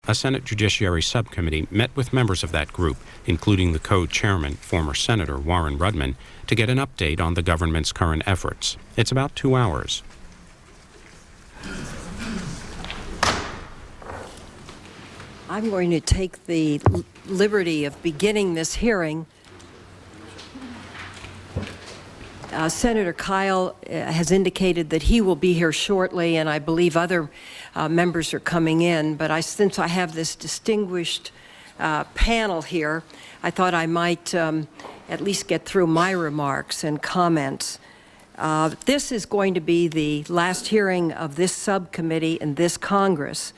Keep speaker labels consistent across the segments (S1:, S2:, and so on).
S1: a Senate Judiciary Subcommittee met with members of that group, including the co-chairman, former Senator Warren Rudman, to get an update on the government's current efforts. It's about 2 hours.
S2: I'm going to take the liberty of beginning this hearing. Senator Kyle has indicated that he will be here shortly, and I believe other members are coming in. But since I have this distinguished panel here, I thought I might at least get through my remarks and comments. This is going to be the last hearing of this subcommittee in this Congress,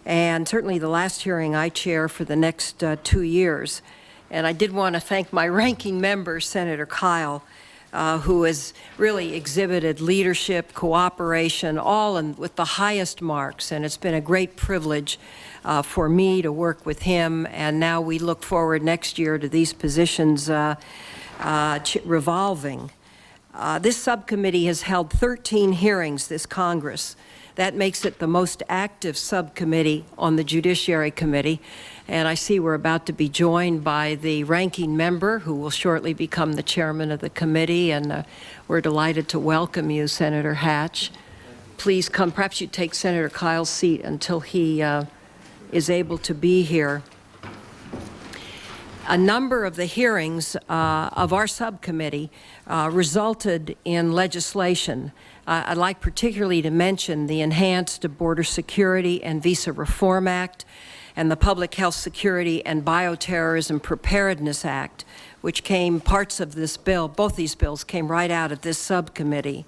S2: and certainly the last hearing I chair for the next 2 years. And I did want to thank my ranking member, Senator Kyle, who has really exhibited leadership, cooperation, all with the highest marks. And it's been a great privilege for me to work with him. And now we look forward next year to these positions revolving. This subcommittee has held 13 hearings this Congress. That makes it the most active subcommittee on the Judiciary Committee. And I see we're about to be joined by the ranking member, who will shortly become the chairman of the committee. And we're delighted to welcome you, Senator Hatch. Please come. Perhaps you take Senator Kyle's seat until he is able to be here. A number of the hearings of our subcommittee resulted in legislation. I'd like particularly to mention the Enhanced Border Security and Visa Reform Act and the Public Health Security and Bioterrorism Preparedness Act, which came, parts of this bill, both these bills came right out of this subcommittee.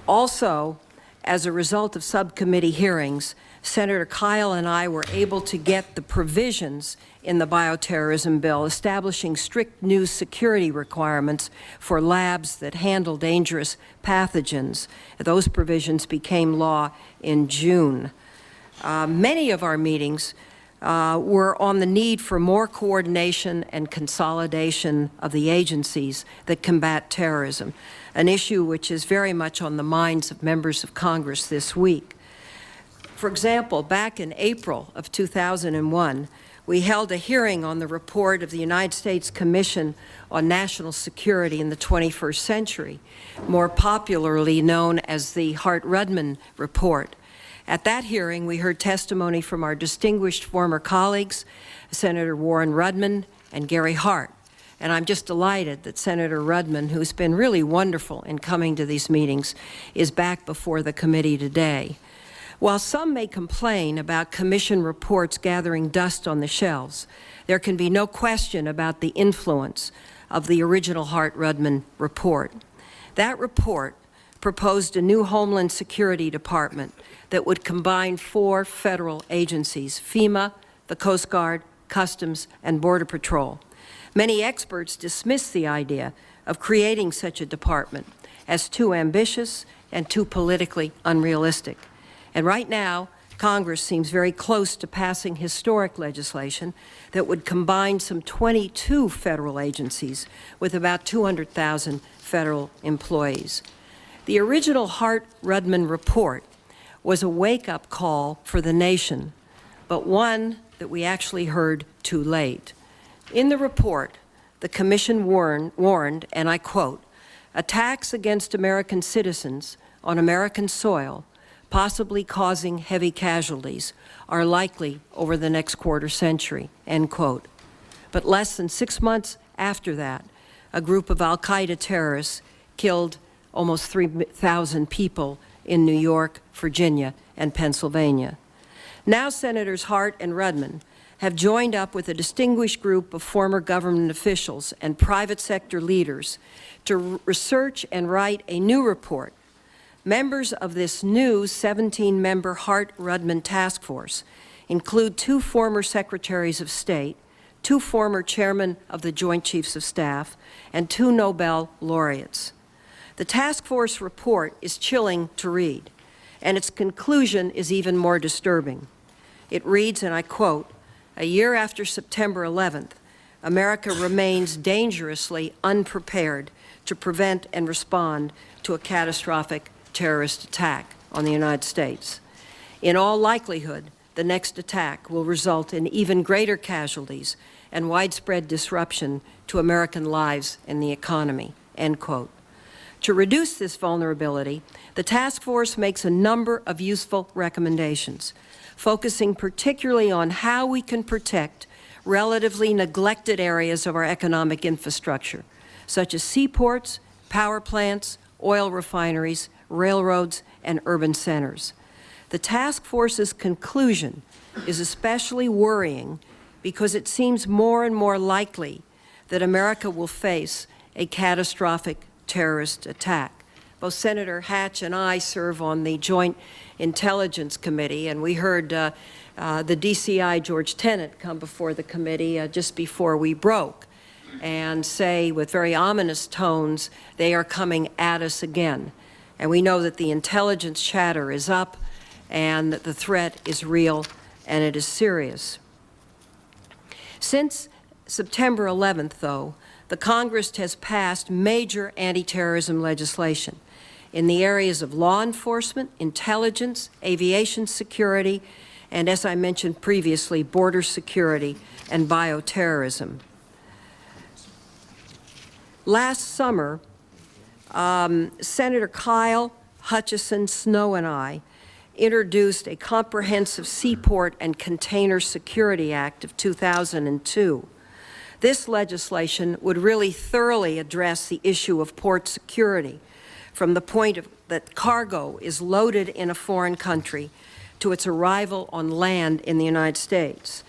S2: Also, as a result of subcommittee hearings, Senator Kyle and I were able to get the provisions in the bioterrorism bill establishing strict new security requirements for labs that handle dangerous pathogens. Those provisions became law in June. Many of our meetings were on the need for more coordination and consolidation of the agencies that combat terrorism, an issue which is very much on the minds of members of Congress this week. For example, back in April of 2001, we held a hearing on the report of the United States Commission on National Security in the 21st Century, more popularly known as the Hart-Rudman Report. At that hearing, we heard testimony from our distinguished former colleagues, Senator Warren Rudman and Gary Hart. And I'm just delighted that Senator Rudman, who's been really wonderful in coming to these meetings, is back before the committee today. While some may complain about commission reports gathering dust on the shelves, there can be no question about the influence of the original Hart-Rudman report. That report proposed a new Homeland Security Department that would combine 4 federal agencies: FEMA, the Coast Guard, Customs, and Border Patrol. Many experts dismissed the idea of creating such a department as too ambitious and too politically unrealistic. And right now, Congress seems very close to passing historic legislation that would combine some 22 federal agencies with about 200,000 federal employees. The original Hart-Rudman report was a wake-up call for the nation, but one that we actually heard too late. In the report, the Commission warned, and I quote, "Attacks against American citizens on American soil, possibly causing heavy casualties, are likely over the next quarter century," end quote. But less than 6 months after that, a group of al-Qaeda terrorists killed almost 3,000 people in New York, Virginia, and Pennsylvania. Now Senators Hart and Rudman have joined up with a distinguished group of former government officials and private sector leaders to research and write a new report. Members of this new 17-member Hart-Rudman task force include 2 former secretaries of state, 2 former chairmen of the Joint Chiefs of Staff, and 2 Nobel laureates. The task force report is chilling to read, and its conclusion is even more disturbing. It reads, and I quote, "A year after September 11th, America remains dangerously unprepared to prevent and respond to a catastrophic terrorist attack on the United States. In all likelihood, the next attack will result in even greater casualties and widespread disruption to American lives and the economy, end quote. To reduce this vulnerability, the task force makes a number of useful recommendations, focusing particularly on how we can protect relatively neglected areas of our economic infrastructure, such as seaports, power plants, oil refineries, railroads, and urban centers. The task force's conclusion is especially worrying because it seems more and more likely that America will face a catastrophic terrorist attack. Both Senator Hatch and I serve on the Joint Intelligence Committee, and we heard the DCI, George Tenet, come before the committee just before we broke and say with very ominous tones, they are coming at us again. And we know that the intelligence chatter is up and that the threat is real and it is serious. Since September 11th, though, the Congress has passed major anti-terrorism legislation in the areas of law enforcement, intelligence, aviation security, and, as I mentioned previously, border security and bioterrorism. Last summer, Senator Kyle, Hutchison, Snowe, and I introduced a comprehensive Seaport and Container Security Act of 2002. This legislation would really thoroughly address the issue of port security from the point that cargo is loaded in a foreign country to its arrival on land in the United States.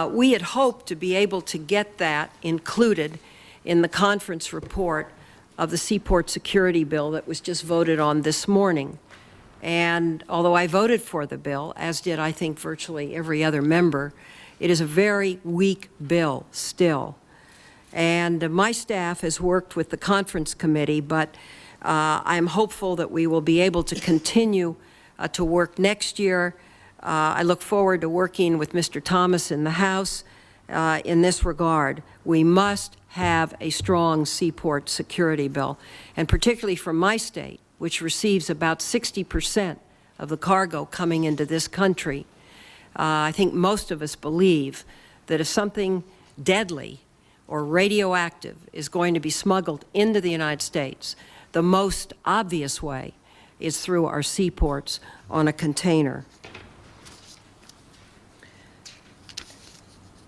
S2: We had hoped to be able to get that included in the conference report of the Seaport Security Bill that was just voted on this morning. And although I voted for the bill, as did I think virtually every other member, it is a very weak bill still. And my staff has worked with the conference committee, but I'm hopeful that we will be able to continue to work next year. I look forward to working with Mr. Thomas in the House in this regard. We must have a strong seaport security bill, and particularly from my state, which receives about 60% of the cargo coming into this country. I think most of us believe that if something deadly or radioactive is going to be smuggled into the United States, the most obvious way is through our seaports on a container.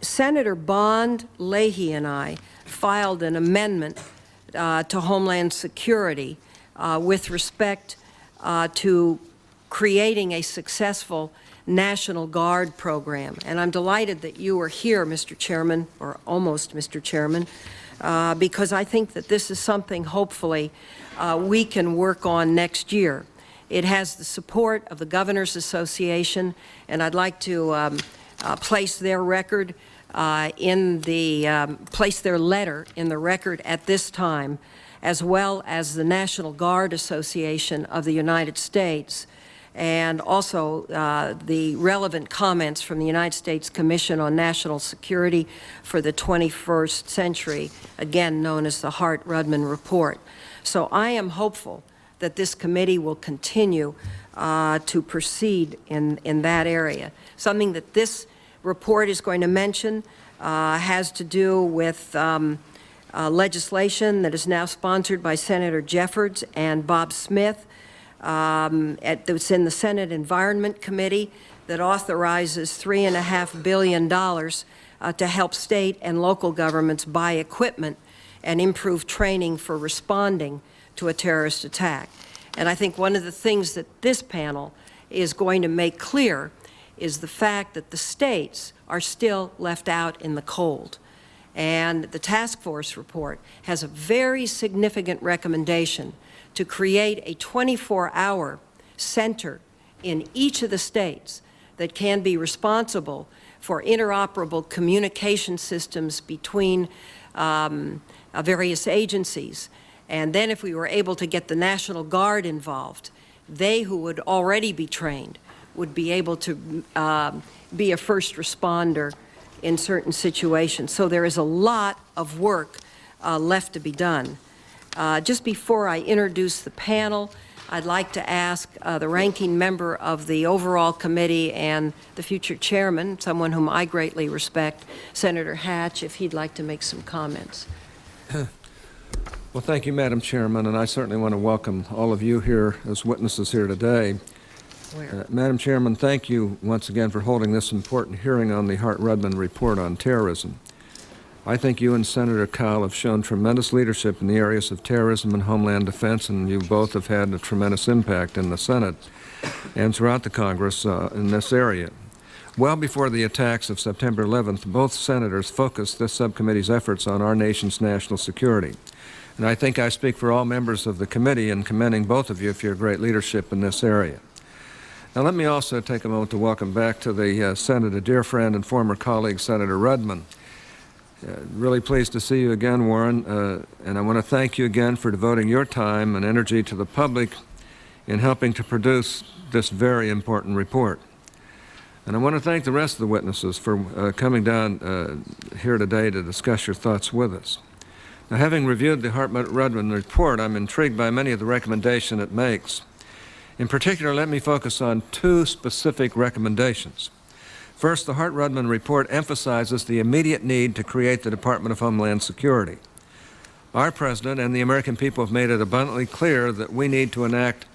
S2: Senator Bond, Leahy, and I filed an amendment to Homeland Security with respect to creating a successful National Guard program. And I'm delighted that you are here, Mr. Chairman, or almost Mr. Chairman, because I think that this is something hopefully we can work on next year. It has the support of the Governors Association, and I'd like to place their record place their letter in the record at this time, as well as the National Guard Association of the United States, and also the relevant comments from the United States Commission on National Security for the 21st Century, again known as the Hart-Rudman Report. So I am hopeful that this committee will continue to proceed in that area. Something that this report is going to mention has to do with legislation that is now sponsored by Senator Jeffords and Bob Smith. It's in the Senate Environment Committee that authorizes $3.5 billion to help state and local governments buy equipment and improve training for responding to a terrorist attack. And I think one of the things that this panel is going to make clear is the fact that the states are still left out in the cold. And the task force report has a very significant recommendation to create a 24-hour center in each of the states that can be responsible for interoperable communication systems between various agencies. And then if we were able to get the National Guard involved, they who would already be trained would be able to be a first responder in certain situations. So there is a lot of work left to be done. Just before I introduce the panel, I'd like to ask the ranking member of the overall committee and the future chairman, someone whom I greatly respect, Senator Hatch, if he'd like to make some comments.
S3: Well, thank you, Madam Chairman, and I certainly want to welcome all of you here as witnesses here today. Madam Chairman, thank you once again for holding this important hearing on the Hart-Rudman report on terrorism. I think you and Senator Kyle have shown tremendous leadership in the areas of terrorism and homeland defense, and you both have had a tremendous impact in the Senate and throughout the Congress in this area. Well before the attacks of September 11th, both senators focused this subcommittee's efforts on our nation's national security. And I think I speak for all members of the committee in commending both of you for your great leadership in this area. Now, let me also take a moment to welcome back to the Senate a dear friend and former colleague, Senator Rudman. Really pleased to see you again, Warren, and I want to thank you again for devoting your time and energy to the public in helping to produce this very important report. And I want to thank the rest of the witnesses for coming down here today to discuss your thoughts with us. Now, having reviewed the Hart-Rudman report, I'm intrigued by many of the recommendations it makes. In particular, let me focus on two specific recommendations. First, the Hart-Rudman report emphasizes the immediate need to create the Department of Homeland Security. Our President and the American people have made it abundantly clear that we need to enact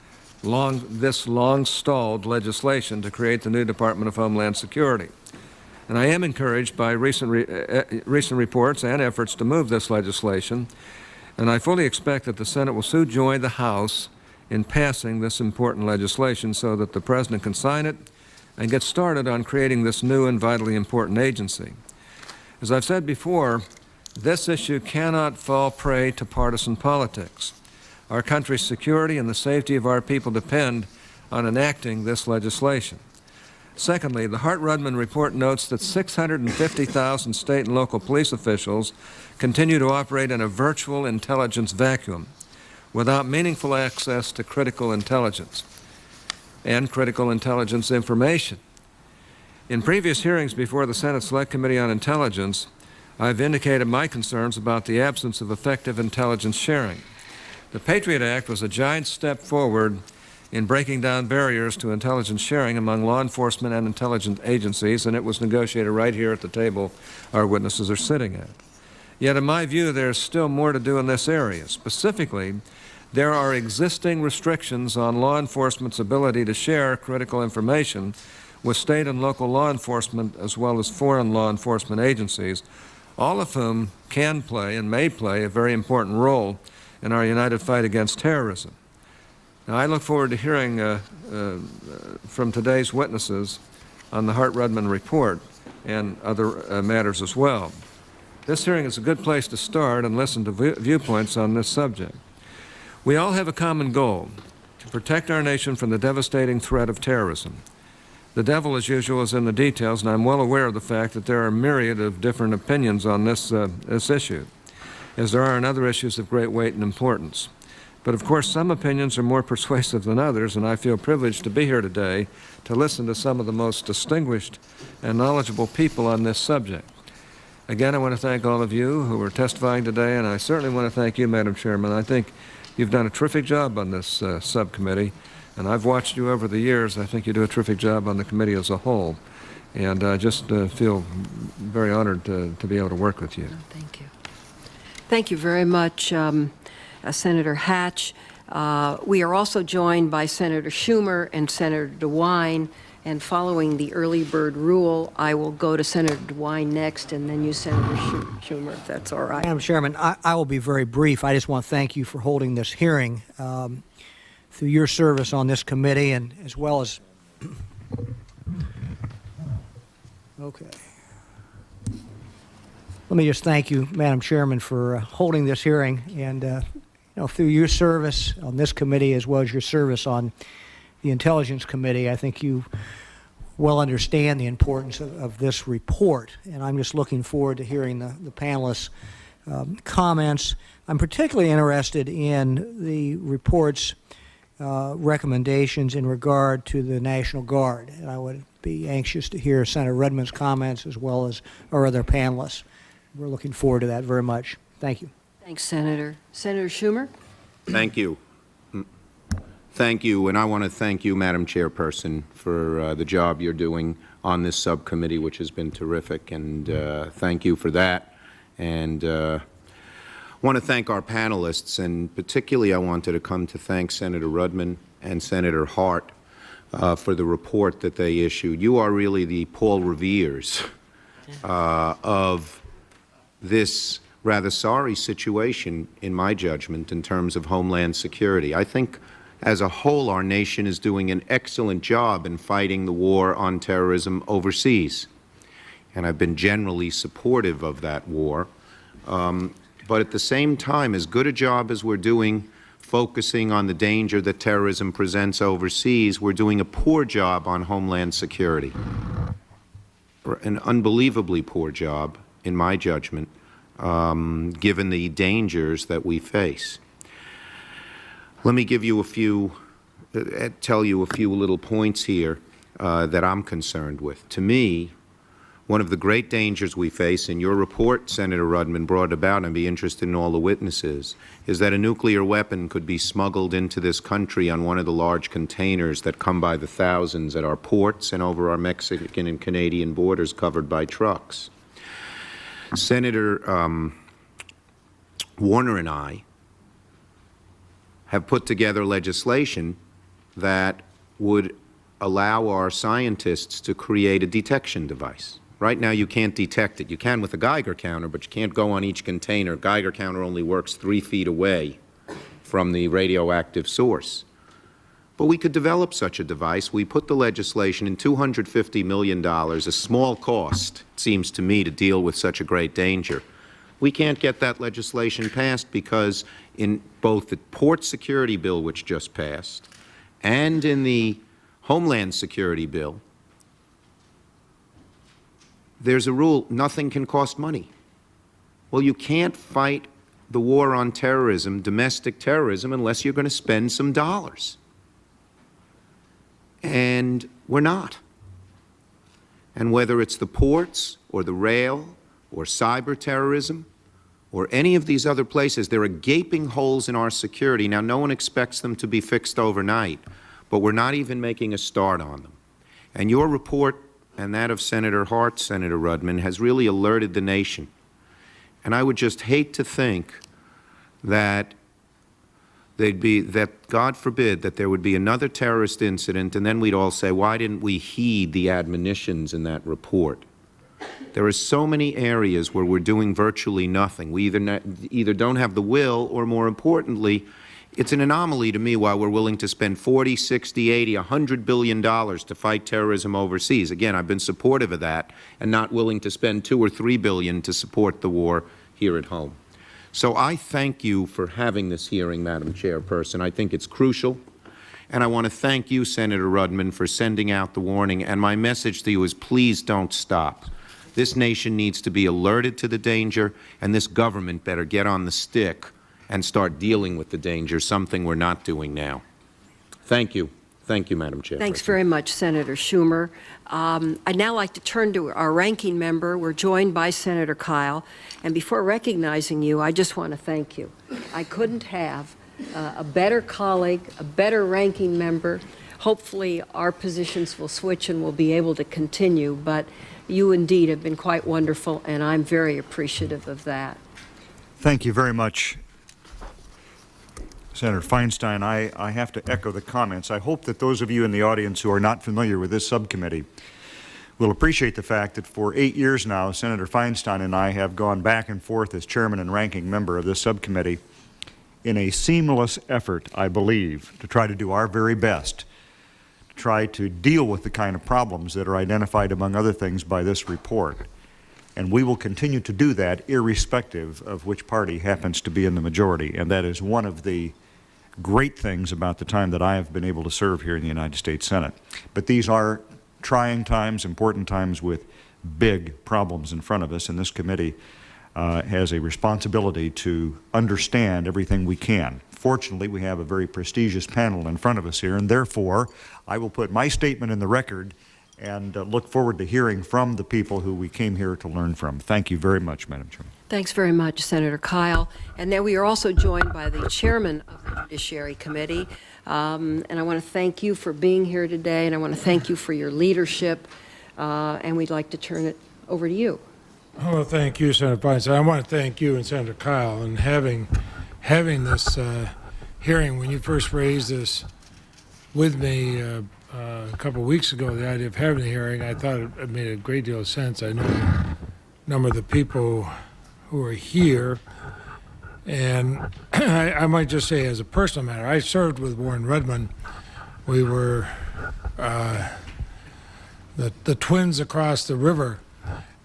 S3: this long-stalled legislation to create the new Department of Homeland Security. And I am encouraged by recent reports and efforts to move this legislation, and I fully expect that the Senate will soon join the House in passing this important legislation so that the President can sign it and get started on creating this new and vitally important agency. As I've said before, this issue cannot fall prey to partisan politics. Our country's security and the safety of our people depend on enacting this legislation. Secondly, the Hart-Rudman report notes that 650,000 state and local police officials continue to operate in a virtual intelligence vacuum without meaningful access to critical intelligence and critical intelligence information. In previous hearings before the Senate Select Committee on Intelligence, I've indicated my concerns about the absence of effective intelligence sharing. The Patriot Act was a giant step forward in breaking down barriers to intelligence sharing among law enforcement and intelligence agencies, and it was negotiated right here at the table our witnesses are sitting at. Yet, in my view, there's still more to do in this area. Specifically, there are existing restrictions on law enforcement's ability to share critical information with state and local law enforcement as well as foreign law enforcement agencies, all of whom can play and may play a very important role in our united fight against terrorism. Now, I look forward to hearing from today's witnesses on the Hart-Rudman report and other matters as well. This hearing is a good place to start and listen to viewpoints on this subject. We all have a common goal: to protect our nation from the devastating threat of terrorism. The devil, as usual, is in the details, and I'm well aware of the fact that there are a myriad of different opinions on this issue, as there are on other issues of great weight and importance. But of course, some opinions are more persuasive than others, and I feel privileged to be here today to listen to some of the most distinguished and knowledgeable people on this subject. Again, I want to thank all of you who are testifying today, and I certainly want to thank you, Madam Chairman. I think you've done a terrific job on this subcommittee, and I've watched you over the years. I think you do a terrific job on the committee as a whole, and I just feel very honored to be able to work with you.
S2: Thank you. Thank you very much, Senator Hatch. We are also joined by Senator Schumer and Senator DeWine, and following the early bird rule, I will go to Senator DeWine next, and then you, Senator Schumer, if that's all right.
S4: Madam Chairman, I will be very brief. I just want to thank you for holding this hearing. Through your service on this committee and as well as okay. Let me just thank you, Madam Chairman, for holding this hearing, and through your service on this committee as well as your service on the Intelligence Committee, I think you well understand the importance of this report, and I'm just looking forward to hearing the panelists' comments. I'm particularly interested in the report's recommendations in regard to the National Guard, and I would be anxious to hear Senator Rudman's comments as well as our other panelists. We're looking forward to that very much. Thank you.
S2: Thanks, Senator. Senator Schumer?
S5: Thank you. Thank you, and I want to thank you, Madam Chairperson, for the job you're doing on this subcommittee, which has been terrific, and thank you for that. And want to thank our panelists, and particularly I wanted to come to thank Senator Rudman and Senator Hart for the report that they issued. You are really the Paul Revere's of this rather sorry situation, in my judgment, in terms of Homeland Security. I think, as a whole, our nation is doing an excellent job in fighting the war on terrorism overseas. And I've been generally supportive of that war. But at the same time, as good a job as we're doing focusing on the danger that terrorism presents overseas, we're doing a poor job on Homeland Security. An unbelievably poor job, in my judgment, given the dangers that we face. Let me give you a few, tell you a few little points here that I'm concerned with. To me, one of the great dangers we face, in your report, Senator Rudman, brought about, and I'd be interested in all the witnesses, is that a nuclear weapon could be smuggled into this country on one of the large containers that come by the thousands at our ports and over our Mexican and Canadian borders covered by trucks. Senator Warner and I have put together legislation that would allow our scientists to create a detection device. Right now you can't detect it. You can with a Geiger counter, but you can't go on each container. Geiger counter only works 3 feet away from the radioactive source. But we could develop such a device. We put the legislation in $250 million, a small cost, it seems to me, to deal with such a great danger. We can't get that legislation passed because in both the Port Security Bill, which just passed, and in the Homeland Security Bill, there's a rule, nothing can cost money. Well, you can't fight the war on terrorism, domestic terrorism, unless you're going to spend some dollars. And we're not. And whether it's the ports or the rail or cyber terrorism or any of these other places, there are gaping holes in our security. Now, no one expects them to be fixed overnight, but we're not even making a start on them. And your report and that of Senator Hart, Senator Rudman, has really alerted the nation. And I would just hate to think that God forbid, that there would be another terrorist incident, and then we'd all say, why didn't we heed the admonitions in that report? There are so many areas where we're doing virtually nothing. We either don't have the will, or more importantly, it's an anomaly to me why we're willing to spend 40, 60, 80, $100 billion to fight terrorism overseas. Again, I've been supportive of that, and not willing to spend $2 or $3 billion to support the war here at home. So I thank you for having this hearing, Madam Chairperson. I think it's crucial. And I want to thank you, Senator Rudman, for sending out the warning. And my message to you is, please don't stop. This nation needs to be alerted to the danger, and this government better get on the stick and start dealing with the danger, something we're not doing now. Thank you. Thank you, Madam Chairperson.
S2: Thanks very much, Senator Schumer. I'd now like to turn to our ranking member. We're joined by Senator Kyle. And before recognizing you, I just want to thank you. I couldn't have a better colleague, a better ranking member. Hopefully our positions will switch and we'll be able to continue, but you indeed have been quite wonderful, and I'm very appreciative of that.
S6: Thank you very much, Senator Feinstein. I have to echo the comments. I hope that those of you in the audience who are not familiar with this subcommittee will appreciate the fact that for 8 years now, Senator Feinstein and I have gone back and forth as chairman and ranking member of this subcommittee in a seamless effort, I believe, to try to do our very best to try to deal with the kind of problems that are identified, among other things, by this report. And we will continue to do that irrespective of which party happens to be in the majority. And that is one of the great things about the time that I have been able to serve here in the United States Senate. But these are trying times, important times with big problems in front of us, and this committee has a responsibility to understand everything we can. Fortunately, we have a very prestigious panel in front of us here, and therefore I will put my statement in the record and look forward to hearing from the people who we came here to learn from. Thank you very much, Madam Chairman.
S2: Thanks very much, Senator Kyle. And now we are also joined by the chairman of the Judiciary Committee. And I want to thank you for being here today, and I want to thank you for your leadership. And we'd like to turn it over to you.
S7: Oh, well, thank you, Senator Feinstein. I want to thank you and Senator Kyle and having this hearing. When you first raised this with me a couple of weeks ago, the idea of having a hearing, I thought it made a great deal of sense. I know a number of the people who are here, and I might just say as a personal matter, I served with Warren Rudman. We were the twins across the river,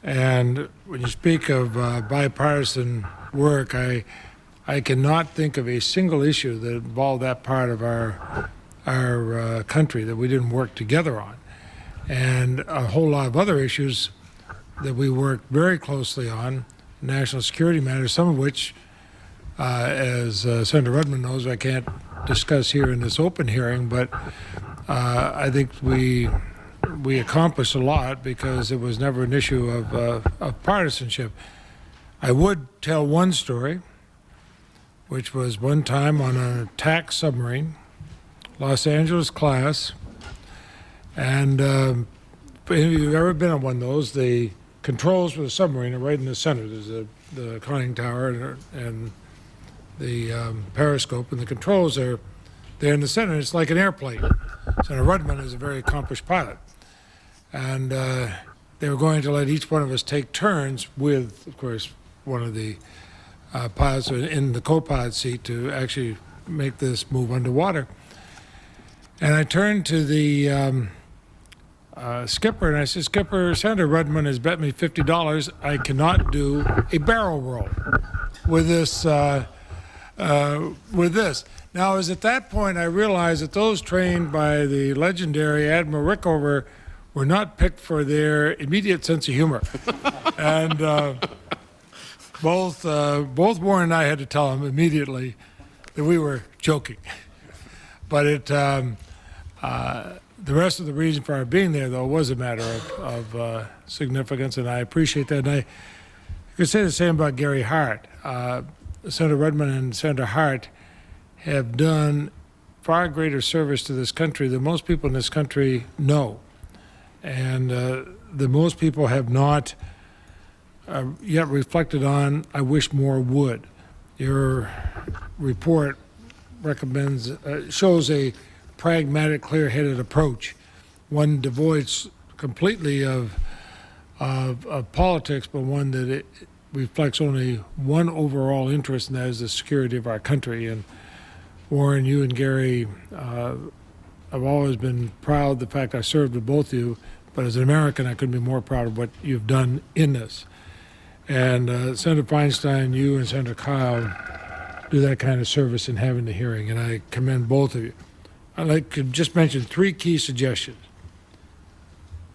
S7: and when you speak of bipartisan work, I cannot think of a single issue that involved that part of our country that we didn't work together on, and a whole lot of other issues that we worked very closely on, national security matters, some of which, as Senator Rudman knows, I can't discuss here in this open hearing, but I think we accomplished a lot because it was never an issue of partisanship. I would tell one story, which was one time on an attack submarine, Los Angeles class, and if you've ever been on one of those, the controls for the submarine are right in the center. There's the conning tower and the periscope, and the controls are there in the center. It's like an airplane. Senator Rudman is a very accomplished pilot, and they were going to let each one of us take turns with, of course, one of the pilots in the co-pilot seat to actually make this move underwater. And I turned to the skipper and I said, "Skipper, Senator Rudman has bet me $50 I cannot do a barrel roll with this." Now, it was at that point I realized that those trained by the legendary Admiral Rickover were not picked for their immediate sense of humor, and both Warren and I had to tell him immediately that we were joking. But the rest of the reason for our being there, though, was a matter of significance, and I appreciate that. And I could say the same about Gary Hart. Senator Rudman and Senator Hart have done far greater service to this country than most people in this country know. And the most people have not yet reflected on, I wish more would. Your report recommends, shows a pragmatic, clear-headed approach, one devoid completely of politics, but one that it reflects only one overall interest, and that is the security of our country. And Warren, you and Gary, I've always been proud of the fact I served with both of you, but as an American, I couldn't be more proud of what you've done in this. And Senator Feinstein, you and Senator Kyle do that kind of service in having the hearing, and I commend both of you. I'd like to just mention 3 key suggestions.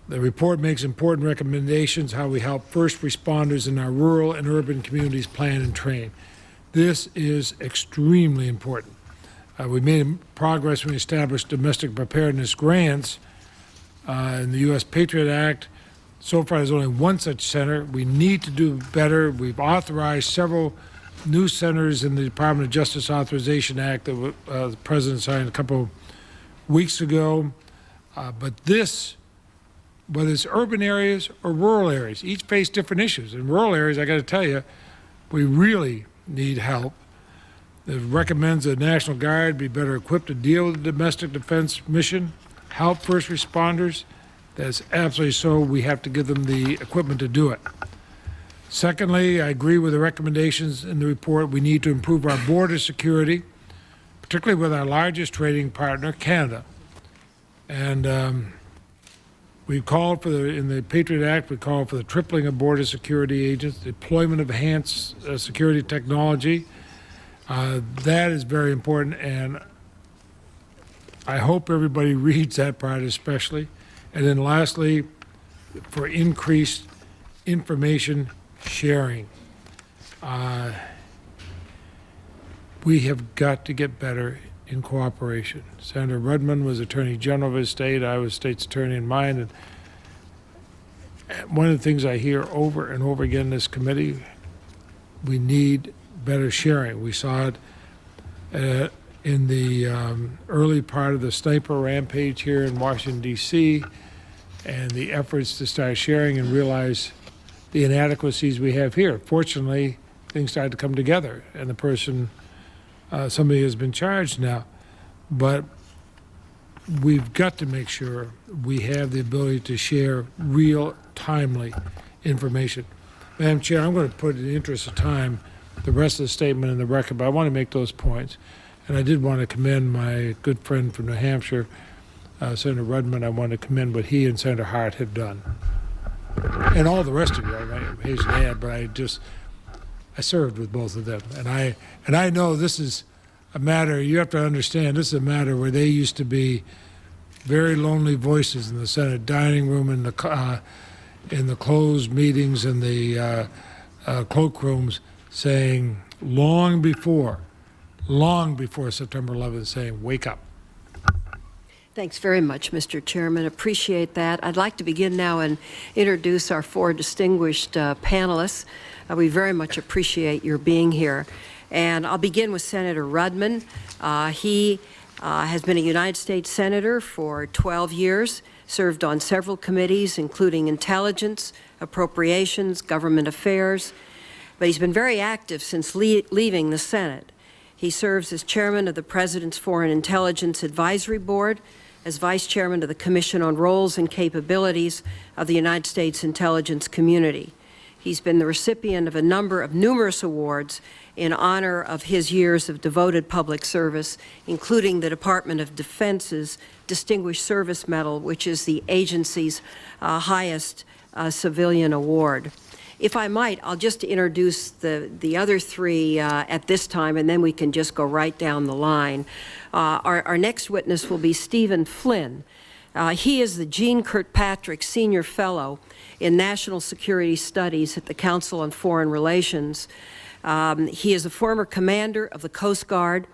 S7: The report makes important recommendations how we help first responders in our rural and urban communities plan and train. This is extremely important. We made progress when we established domestic preparedness grants in the U.S. Patriot Act. So far, there's only one such center. We need to do better. We've authorized several new centers in the Department of Justice Authorization Act that the President signed a couple weeks ago. But this, whether it's urban areas or rural areas, each face different issues. In rural areas, I got to tell you, we really need help. It recommends the National Guard be better equipped to deal with the domestic defense mission, help first responders. That's absolutely so. We have to give them the equipment to do it. Secondly, I agree with the recommendations in the report. We need to improve our border security, particularly with our largest trading partner, Canada. And we've called for in the Patriot Act, we called for the tripling of border security agents, deployment of enhanced security technology. That is very important, and I hope everybody reads that part especially. And then lastly, for increased information sharing. We have got to get better in cooperation. Senator Rudman was Attorney General of his state. I was state's attorney in mine. And one of the things I hear over and over again in this committee, we need better sharing. We saw it in the early part of the sniper rampage here in Washington, D.C., and the efforts to start sharing and realize the inadequacies we have here. Fortunately, things started to come together, and the person, somebody has been charged now. But we've got to make sure we have the ability to share real, timely information. Madam Chair, I'm going to put, in the interest of time, the rest of the statement in the record, but I want to make those points. And I did want to commend my good friend from New Hampshire, Senator Rudman. I want to commend what he and Senator Hart have done. And all the rest of you, I hasten to add, but I served with both of them. And I know this is a matter, you have to understand, this is a matter where they used to be very lonely voices in the Senate dining room, in the closed meetings, in the cloakrooms, saying long before September 11th, saying, wake up.
S2: Thanks very much, Mr. Chairman. Appreciate that. I'd like to begin now and introduce our four distinguished panelists. We very much appreciate your being here. And I'll begin with Senator Rudman. He has been a United States Senator for 12 years, served on several committees, including Intelligence, Appropriations, Government Affairs, but he's been very active since leaving the Senate. He serves as chairman of the President's Foreign Intelligence Advisory Board, as vice chairman of the Commission on Roles and Capabilities of the United States Intelligence Community. He's been the recipient of numerous awards in honor of his years of devoted public service, including the Department of Defense's Distinguished Service Medal, which is the agency's highest civilian award. If I might, I'll just introduce the other three at this time, and then we can just go right down the line. Our next witness will be Stephen Flynn. He is the Jean Kirkpatrick Senior Fellow in National Security Studies at the Council on Foreign Relations. He is a former commander of the Coast Guard,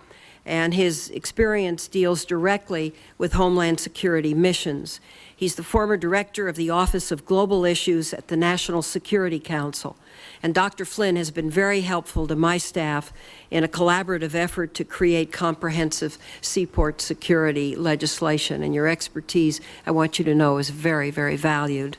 S2: and his experience deals directly with Homeland Security missions. He's the former director of the Office of Global Issues at the National Security Council. And Dr. Flynn has been very helpful to my staff in a collaborative effort to create comprehensive seaport security legislation. And your expertise, I want you to know, is very, very valued.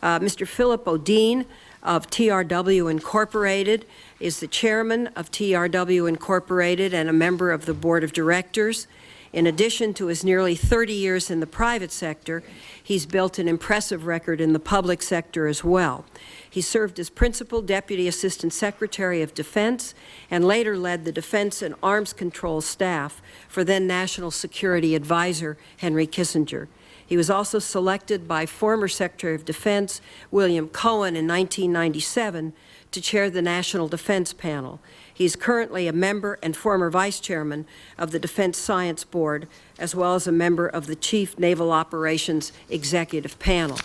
S2: Mr. Philip Odeen of TRW Incorporated is the chairman of TRW Incorporated and a member of the board of directors. In addition to his nearly 30 years in the private sector, he's built an impressive record in the public sector as well. He served as Principal Deputy Assistant Secretary of Defense and later led the Defense and Arms Control staff for then National Security Advisor Henry Kissinger. He was also selected by former Secretary of Defense William Cohen in 1997 to chair the National Defense Panel. He's currently a member and former vice chairman of the Defense Science Board, as well as a member of the Chief Naval Operations Executive Panel.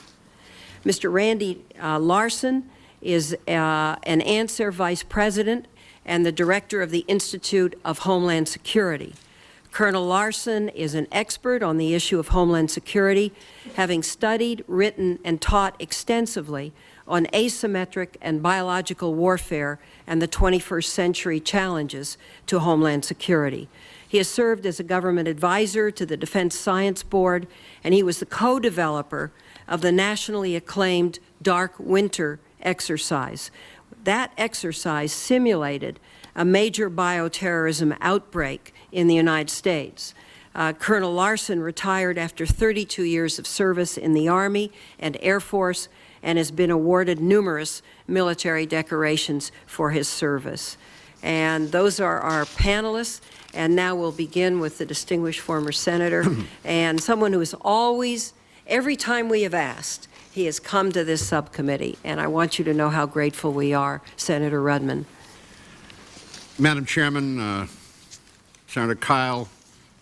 S2: Mr. Randy Larsen is an ANSER vice president and the director of the Institute of Homeland Security. Colonel Larsen is an expert on the issue of Homeland Security, having studied, written, and taught extensively on asymmetric and biological warfare and the 21st century challenges to Homeland Security. He has served as a government advisor to the Defense Science Board, and he was the co-developer of the nationally acclaimed Dark Winter exercise. That exercise simulated a major bioterrorism outbreak in the United States. Colonel Larsen retired after 32 years of service in the Army and Air Force and has been awarded numerous military decorations for his service. And those are our panelists. And now we'll begin with the distinguished former senator and someone who is always, every time we have asked, he has come to this subcommittee. And I want you to know how grateful we are, Senator Rudman.
S8: Madam Chairman, Senator Kyle,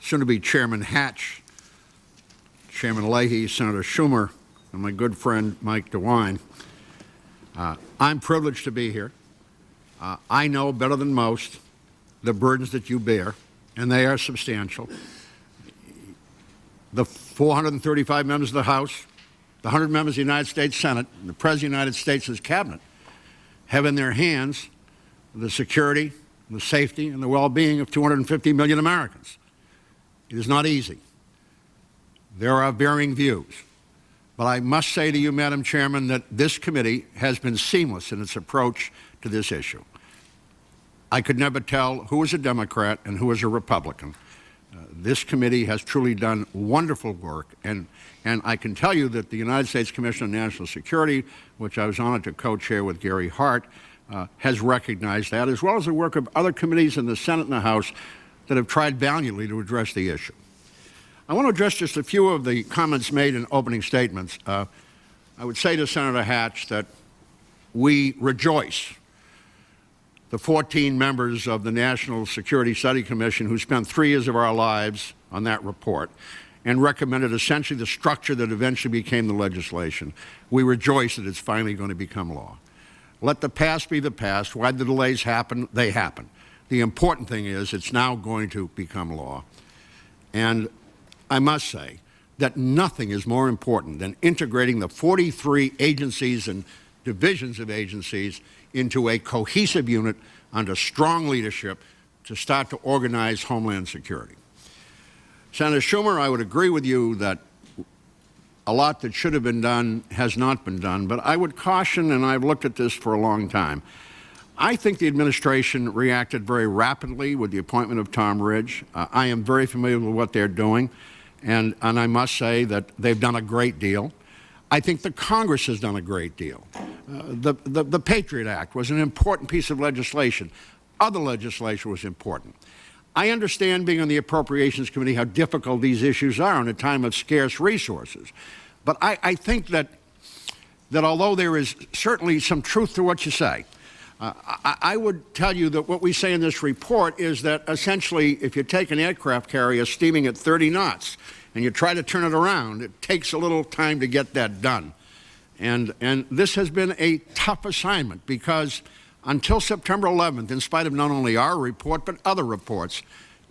S8: soon-to-be Chairman Hatch, Chairman Leahy, Senator Schumer, and my good friend Mike DeWine. I'm privileged to be here. I know better than most the burdens that you bear, and they are substantial. The 435 members of the House the 100 members of the United States Senate and the President of the United States' cabinet have in their hands the security, the safety, and the well-being of 250 million Americans. It is not easy. There are varying views. But I must say to you, Madam Chairman, that this committee has been seamless in its approach to this issue. I could never tell who was a Democrat and who was a Republican. This committee has truly done wonderful work, and I can tell you that the United States Commission on National Security, which I was honored to co-chair with Gary Hart, has recognized that, as well as the work of other committees in the Senate and the House that have tried valiantly to address the issue. I want to address just a few of the comments made in opening statements. I would say to Senator Hatch that we rejoice the 14 members of the National Security Study Commission who spent 3 years of our lives on that report and recommended essentially the structure that eventually became the legislation. We rejoice that it's finally going to become law. Let the past be the past. Why the delays happen? They happen. The important thing is it's now going to become law. And I must say that nothing is more important than integrating the 43 agencies and divisions of agencies into a cohesive unit under strong leadership to start to organize Homeland Security. Senator Schumer, I would agree with you that a lot that should have been done has not been done, but I would caution, and I've looked at this for a long time, I think the administration reacted very rapidly with the appointment of Tom Ridge. I am very familiar with what they're doing, and I must say that they've done a great deal. I think the Congress has done a great deal. The Patriot Act was an important piece of legislation. Other legislation was important. I understand, being on the Appropriations Committee, how difficult these issues are in a time of scarce resources. But I think that although there is certainly some truth to what you say, I would tell you that what we say in this report is that essentially if you take an aircraft carrier steaming at 30 knots and you try to turn it around, it takes a little time to get that done. And this has been a tough assignment because until September 11th, in spite of not only our report but other reports,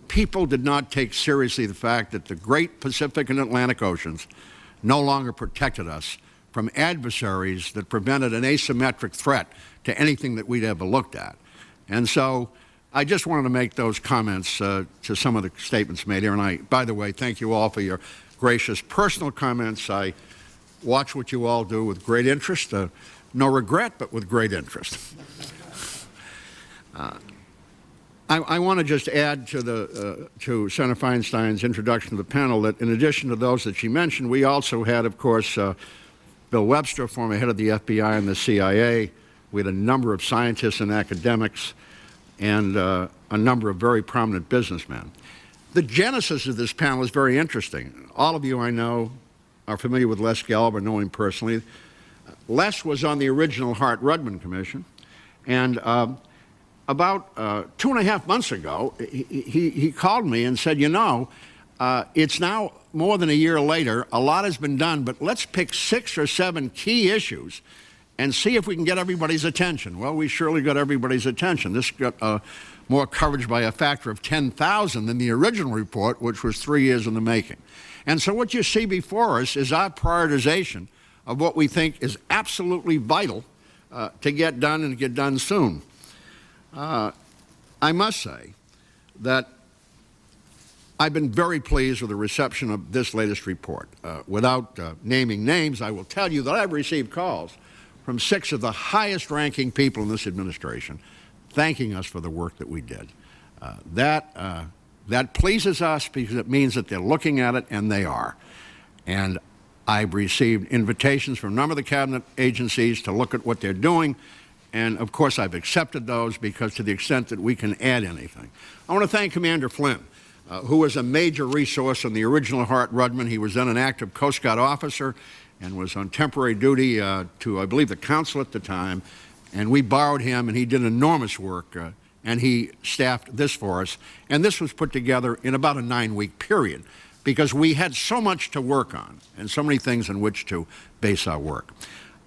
S8: people did not take seriously the fact that the great Pacific and Atlantic Oceans no longer protected us from adversaries that prevented an asymmetric threat to anything that we'd ever looked at. And so I just wanted to make those comments to some of the statements made here. And by the way, thank you all for your gracious personal comments. I watch what you all do with great interest. No regret, but with great interest. I want to just add to Senator Feinstein's introduction to the panel that in addition to those that she mentioned, we also had, of course, Bill Webster, former head of the FBI and the CIA. We had a number of scientists and academics and a number of very prominent businessmen. The genesis of this panel is very interesting. All of you I know are familiar with Les Gelb or know him personally. Les was on the original Hart-Rudman Commission, and about 2.5 months ago, he called me and said, you know, it's now more than a year later, a lot has been done, but let's pick 6 or 7 key issues and see if we can get everybody's attention. Well, we surely got everybody's attention. This got more coverage by a factor of 10,000 than the original report, which was 3 years in the making. And so what you see before us is our prioritization of what we think is absolutely vital to get done and get done soon. I must say that I've been very pleased with the reception of this latest report. Without naming names, I will tell you that I've received calls from 6 of the highest-ranking people in this administration thanking us for the work that we did. That pleases us because it means that they're looking at it, and they are. And I've received invitations from a number of the cabinet agencies to look at what they're doing, and of course I've accepted those because to the extent that we can add anything. I want to thank Commander Flynn, who was a major resource on the original Hart-Rudman. He was then an active Coast Guard officer and was on temporary duty to, I believe, the council at the time. And we borrowed him, and he did enormous work, and he staffed this for us. And this was put together in about a 9-week period because we had so much to work on and so many things on which to base our work.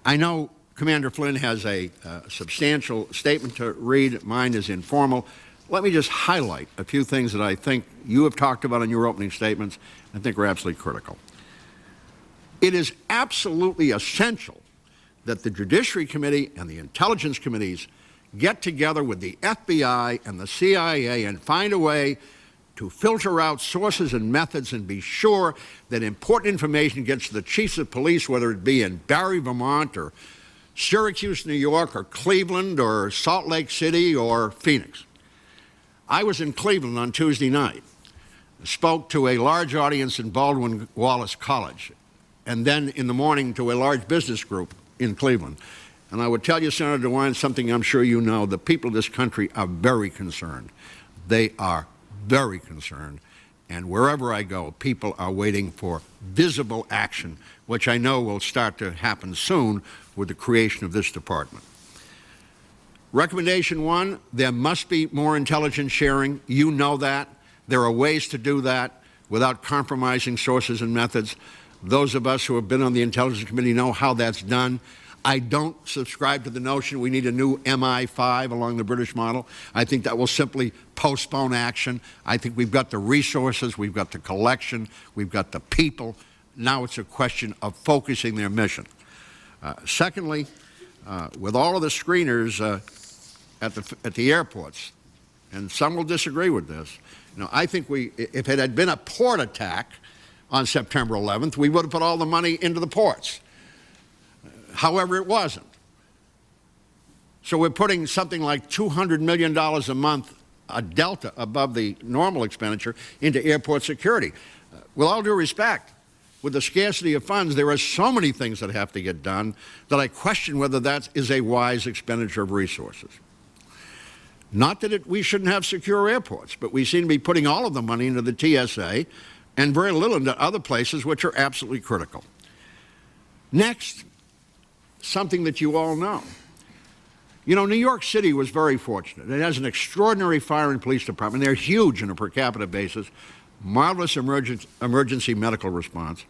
S8: I know Commander Flynn has a substantial statement to read. Mine is informal. Let me just highlight a few things that I think you have talked about in your opening statements and I think are absolutely critical. It is absolutely essential that the Judiciary Committee and the Intelligence Committees get together with the FBI and the CIA and find a way to filter out sources and methods and be sure that important information gets to the chiefs of police, whether it be in Barry, Vermont, or Syracuse, New York, or Cleveland, or Salt Lake City, or Phoenix. I was in Cleveland on Tuesday night, spoke to a large audience in Baldwin Wallace College, and then in the morning to a large business group in Cleveland. And I would tell you, Senator DeWine, something I'm sure you know, the people of this country are very concerned. They are very concerned. And wherever I go, people are waiting for visible action, which I know will start to happen soon with the creation of this department. Recommendation 1, there must be more intelligence sharing. You know that. There are ways to do that without compromising sources and methods. Those of us who have been on the Intelligence Committee know how that's done. I don't subscribe to the notion we need a new MI5 along the British model. I think that will simply postpone action. I think we've got the resources, we've got the collection, we've got the people. Now it's a question of focusing their mission. Secondly, with all of the screeners at the airports, and some will disagree with this, I think if it had been a port attack on September 11th, we would have put all the money into the ports. However, it wasn't. So we're putting something like $200 million a month, a delta above the normal expenditure, into airport security. With all due respect, with the scarcity of funds, there are so many things that have to get done that I question whether that is a wise expenditure of resources. Not that we shouldn't have secure airports, but we seem to be putting all of the money into the TSA and very little into other places which are absolutely critical. Next, something that you all know. New York City was very fortunate. It has an extraordinary fire and police department. They're huge on a per capita basis, marvelous emergency medical response,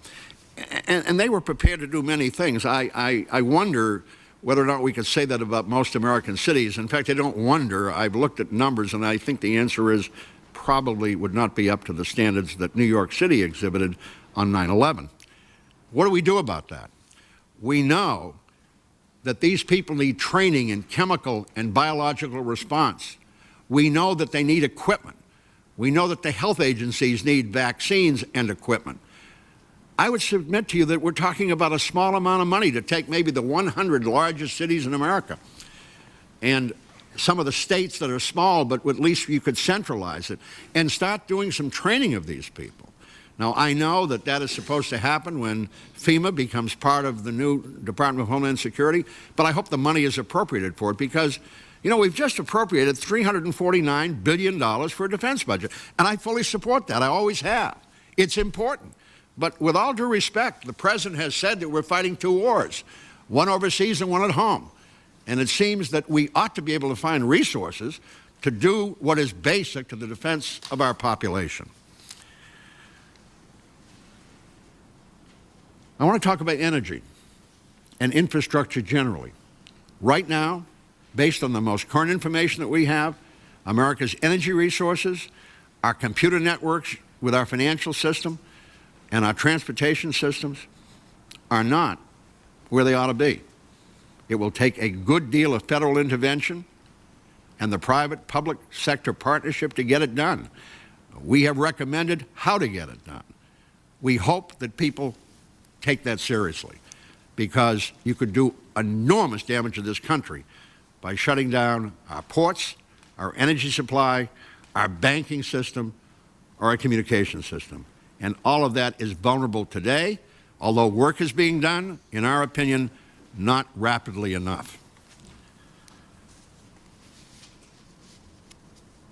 S8: and they were prepared to do many things. I wonder whether or not we could say that about most American cities. In fact, I don't wonder. I've looked at numbers, and I think the answer is probably would not be up to the standards that New York City exhibited on 9/11. What do we do about that? We know that these people need training in chemical and biological response. We know that they need equipment. We know that the health agencies need vaccines and equipment. I would submit to you that we're talking about a small amount of money to take maybe the 100 largest cities in America and some of the states that are small, but at least you could centralize it and start doing some training of these people. Now, I know that that is supposed to happen when FEMA becomes part of the new Department of Homeland Security, but I hope the money is appropriated for it because, we've just appropriated $349 billion for a defense budget, and I fully support that. I always have. It's important. But with all due respect, the President has said that we're fighting two wars, one overseas and one at home. And it seems that we ought to be able to find resources to do what is basic to the defense of our population. I want to talk about energy and infrastructure generally. Right now, based on the most current information that we have, America's energy resources, our computer networks with our financial system, and our transportation systems are not where they ought to be. It will take a good deal of federal intervention and the private-public sector partnership to get it done. We have recommended how to get it done. We hope that people take that seriously because you could do enormous damage to this country by shutting down our ports, our energy supply, our banking system, or our communication system. And all of that is vulnerable today, although work is being done, in our opinion, not rapidly enough.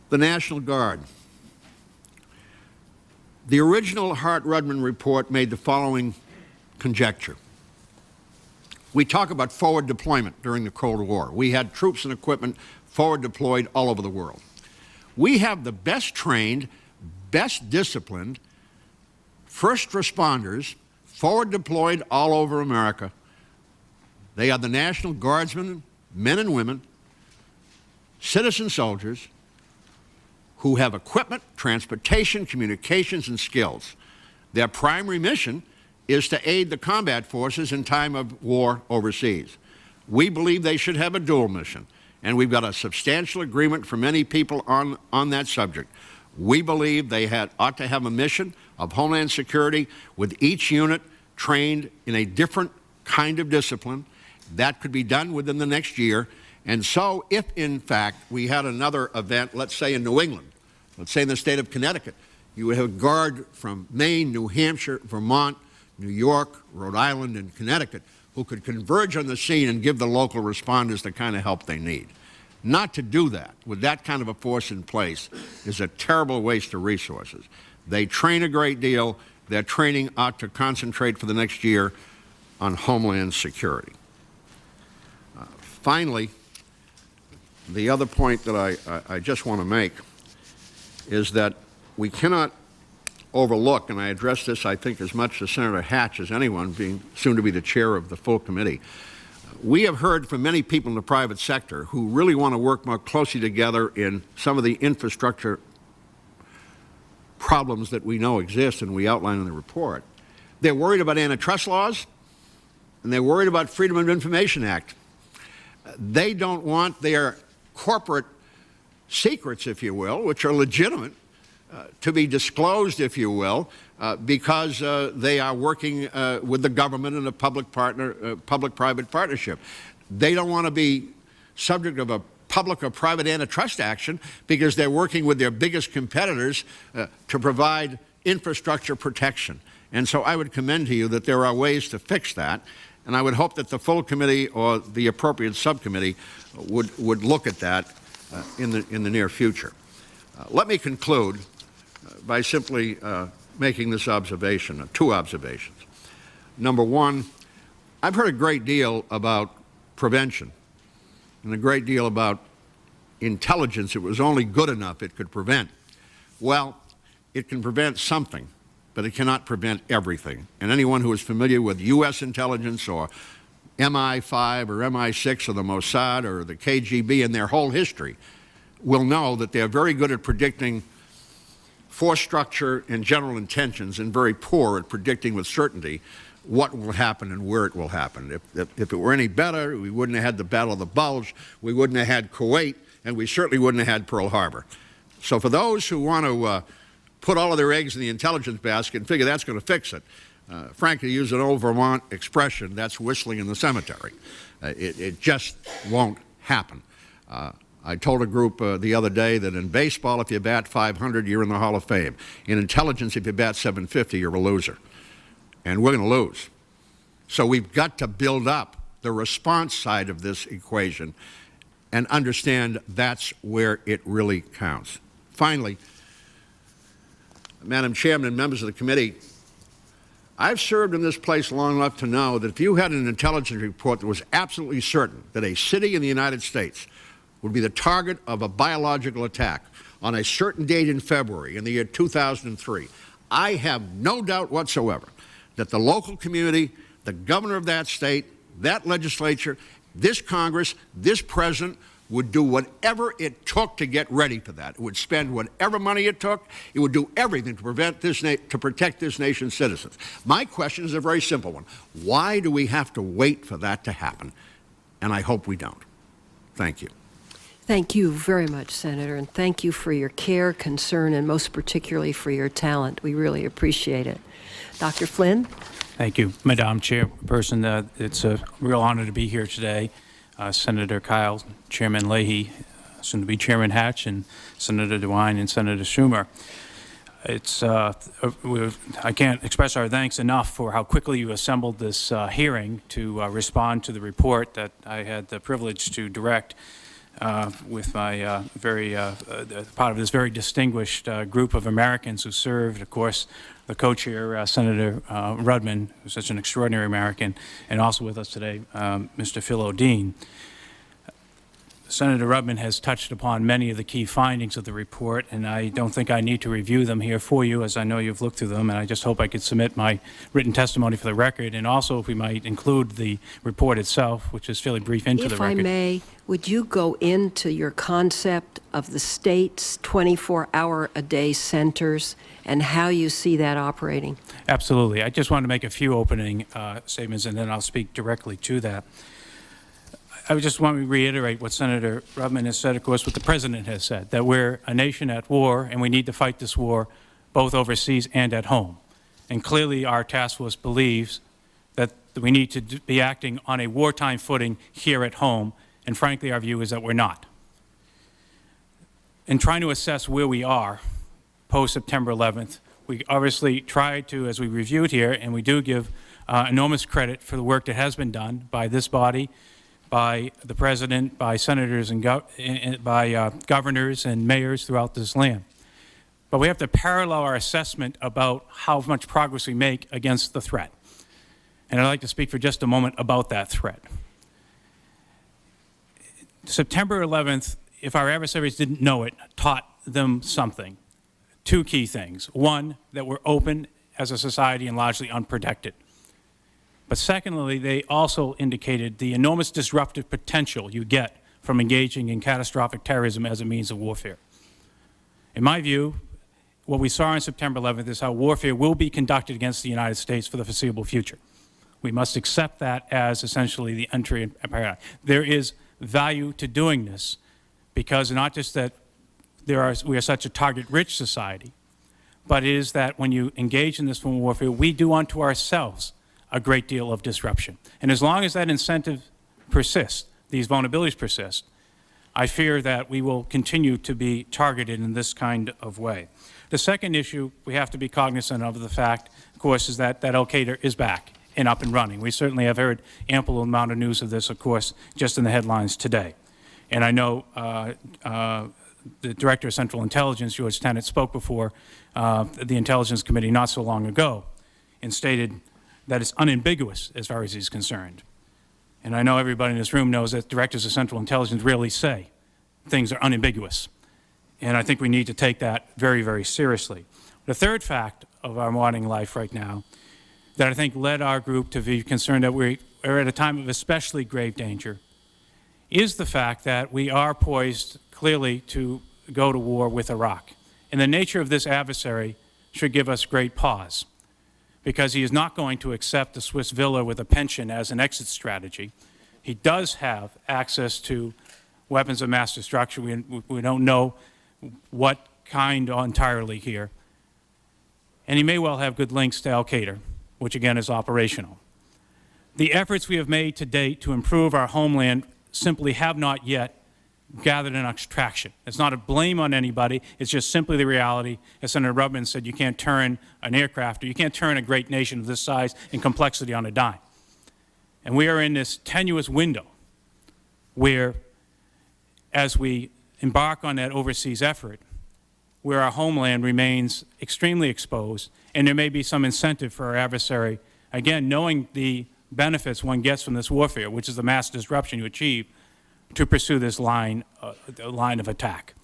S8: The National Guard. The original Hart-Rudman report made the following conjecture. We talk about forward deployment during the Cold War. We had troops and equipment forward deployed all over the world. We have the best trained, best disciplined, first responders forward deployed all over America. They are the National Guardsmen, men and women, citizen soldiers who have equipment, transportation, communications, and skills. Their primary mission is to aid the combat forces in time of war overseas. We believe they should have a dual mission, and we've got a substantial agreement from many people on that subject. We believe they ought to have a mission of Homeland Security with each unit trained in a different kind of discipline. That could be done within the next year. And so if, in fact, we had another event, let's say in New England, let's say in the state of Connecticut, you would have a guard from Maine, New Hampshire, Vermont, New York, Rhode Island, and Connecticut who could converge on the scene and give the local responders the kind of help they need. Not to do that with that kind of a force in place is a terrible waste of resources. They train a great deal. Their training ought to concentrate for the next year on Homeland Security. Finally, the other point that I just want to make is that we cannot overlook, and I address this, I think, as much to Senator Hatch as anyone, being soon to be the chair of the full committee. We have heard from many people in the private sector who really want to work more closely together in some of the infrastructure problems that we know exist and we outline in the report. They're worried about antitrust laws, and they're worried about Freedom of Information Act. They don't want their corporate secrets, if you will, which are legitimate, to be disclosed, if you will, because they are working with the government in a public-private partnership. They don't want to be subject of a public or private antitrust action because they're working with their biggest competitors to provide infrastructure protection. And so I would commend to you that there are ways to fix that, and I would hope that the full committee or the appropriate subcommittee would look at that in the near future. Let me conclude by simply making this observation, two observations. Number one, I've heard a great deal about prevention and a great deal about intelligence. It was only good enough it could prevent. Well, it can prevent something, but it cannot prevent everything. And anyone who is familiar with U.S. intelligence or MI5 or MI6 or the Mossad or the KGB and their whole history will know that they're very good at predicting force structure and general intentions and very poor at predicting with certainty what will happen and where it will happen. If it were any better, we wouldn't have had the Battle of the Bulge, we wouldn't have had Kuwait, and we certainly wouldn't have had Pearl Harbor. So for those who want to put all of their eggs in the intelligence basket and figure that's going to fix it, frankly, to use an old Vermont expression, that's whistling in the cemetery. It just won't happen. I told a group the other day that in baseball, if you bat 500, you're in the Hall of Fame. In intelligence, if you bat 750, you're a loser. And we're going to lose. So we've got to build up the response side of this equation and understand that's where it really counts. Finally, Madam Chairman and members of the committee, I've served in this place long enough to know that if you had an intelligence report that was absolutely certain that a city in the United States would be the target of a biological attack on a certain date in February in the year 2003, I have no doubt whatsoever that the local community, the governor of that state, that legislature, this Congress, this president would do whatever it took to get ready for that. It would spend whatever money it took. It would do everything to protect this nation's citizens. My question is a very simple one. Why do we have to wait for that to happen? And I hope we don't. Thank you.
S2: Thank you very much, Senator, and thank you for your care, concern, and most particularly for your talent. We really appreciate it. Dr. Flynn?
S9: Thank you, Madam Chairperson. It's a real honor to be here today. Senator Kyle, Chairman Leahy, soon to be Chairman Hatch, and Senator DeWine and Senator Schumer. I can't express our thanks enough for how quickly you assembled this hearing to respond to the report that I had the privilege to direct with my part of this very distinguished group of Americans who served, of course, the co-chair, Senator Rudman, who's such an extraordinary American, and also with us today, Mr. Phil O'Dean. Senator Rudman has touched upon many of the key findings of the report, and I don't think I need to review them here for you, as I know you've looked through them, and I just hope I could submit my written testimony for the record, and also if we might include the report itself, which is fairly brief, into the record.
S2: If I may, would you go into your concept of the state's 24-hour-a-day centers and how you see that operating?
S9: Absolutely. I just want to make a few opening statements, and then I'll speak directly to that. I just want to reiterate what Senator Rudman has said, of course, what the President has said, that we're a nation at war, and we need to fight this war both overseas and at home. And clearly our task force believes that we need to be acting on a wartime footing here at home, and frankly our view is that we're not. In trying to assess where we are post-September 11th, we obviously tried to, as we reviewed here, and we do give enormous credit for the work that has been done by this body, by the President, by senators and by governors and mayors throughout this land. But we have to parallel our assessment about how much progress we make against the threat. And I'd like to speak for just a moment about that threat. September 11th, if our adversaries didn't know it, taught them something. Two key things. One, that we're open as a society and largely unprotected. But secondly, they also indicated the enormous disruptive potential you get from engaging in catastrophic terrorism as a means of warfare. In my view, what we saw on September 11th is how warfare will be conducted against the United States for the foreseeable future. We must accept that as essentially the entry paradigm. There is value to doing this because not just that we are such a target-rich society, but it is that when you engage in this form of warfare, we do unto ourselves a great deal of disruption. And as long as that incentive persists, these vulnerabilities persist, I fear that we will continue to be targeted in this kind of way. The second issue we have to be cognizant of the fact, of course, is that Al-Qaeda is back and up and running. We certainly have heard ample amount of news of this, of course, just in the headlines today. And I know the Director of Central Intelligence, George Tenet, spoke before the Intelligence Committee not so long ago and stated that it's unambiguous as far as he's concerned. And I know everybody in this room knows that directors of Central Intelligence rarely say things are unambiguous. And I think we need to take that very, very seriously. The third fact of our modern life right now that I think led our group to be concerned that we are at a time of especially grave danger is the fact that we are poised clearly to go to war with Iraq. And the nature of this adversary should give us great pause, because he is not going to accept a Swiss villa with a pension as an exit strategy. He does have access to weapons of mass destruction. We don't know what kind entirely here. And he may well have good links to Al-Qaeda, which again is operational. The efforts we have made to date to improve our homeland simply have not yet gathered enough traction. It's not a blame on anybody. It's just simply the reality. As Senator Rudman said, you can't turn an aircraft, or you can't turn a great nation of this size and complexity on a dime. And we are in this tenuous window where, as we embark on that overseas effort, where our homeland remains extremely exposed, and there may be some incentive for our adversary, again, knowing the benefits one gets from this warfare, which is the mass disruption you achieve, to pursue this line of attack.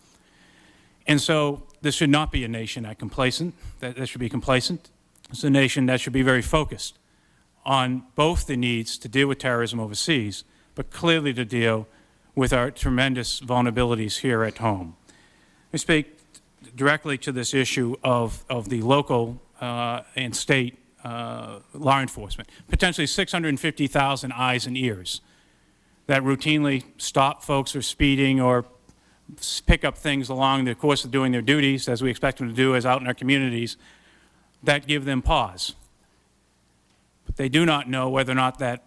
S9: And so this should not be a nation that should be complacent. It's a nation that should be very focused on both the needs to deal with terrorism overseas, but clearly to deal with our tremendous vulnerabilities here at home. We speak directly to this issue of the local and state law enforcement, potentially 650,000 eyes and ears that routinely stop folks who are speeding or pick up things along the course of doing their duties, as we expect them to do as out in our communities, that give them pause. But they do not know whether or not that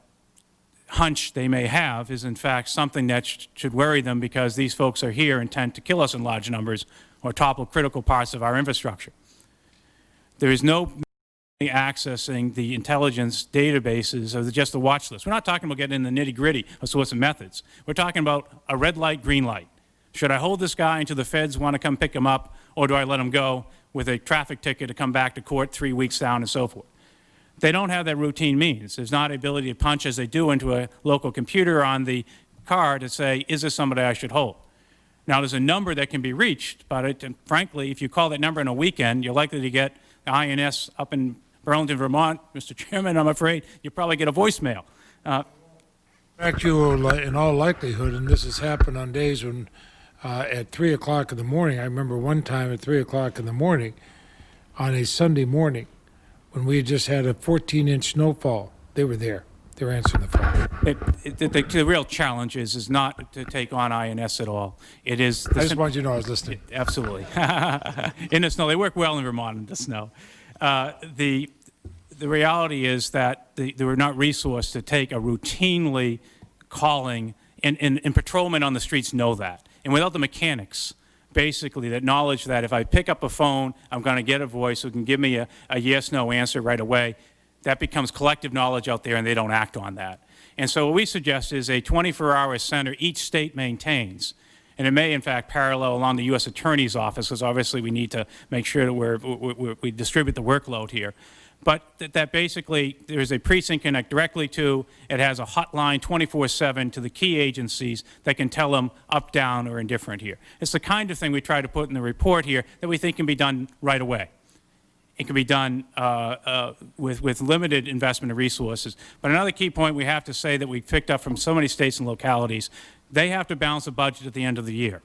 S9: hunch they may have is in fact something that should worry them, because these folks are here intent to kill us in large numbers or topple critical parts of our infrastructure. There is no accessing the intelligence databases of just the watch list. We're not talking about getting in the nitty-gritty of sorts of methods. We're talking about a red light, green light. Should I hold this guy until the feds want to come pick him up, or do I let him go with a traffic ticket to come back to court 3 weeks down and so forth? They don't have that routine means. There's not the ability to punch as they do into a local computer on the car to say, is this somebody I should hold? Now, there's a number that can be reached, but frankly, if you call that number on a weekend, you're likely to get the INS up in Burlington, Vermont. Mr. Chairman, I'm afraid you probably get a voicemail.
S7: In fact, you will, in all likelihood, and this has happened on days when at 3 o'clock in the morning, I remember one time at 3 o'clock in the morning on a Sunday morning when we had just had a 14-inch snowfall, they were there. They were answering the phone.
S9: The real challenge is not to take on INS at all. It is.
S7: I just wanted you to know I was listening.
S9: Absolutely. In the snow, they work well in Vermont in the snow. The reality is that they were not resourced to take a routinely calling, and patrolmen on the streets know that. And without the mechanics, basically, that knowledge that if I pick up a phone, I'm going to get a voice who can give me a yes-no answer right away, that becomes collective knowledge out there, and they don't act on that. And so what we suggest is a 24-hour center each state maintains. And it may, in fact, parallel along the U.S. Attorney's Office, because obviously we need to make sure that we distribute the workload here. But that basically there's a precinct connect directly to, it has a hotline 24/7 to the key agencies that can tell them up, down, or indifferent here. It's the kind of thing we try to put in the report here that we think can be done right away. It can be done with limited investment of resources. But another key point we have to say that we've picked up from so many states and localities, they have to balance a budget at the end of the year.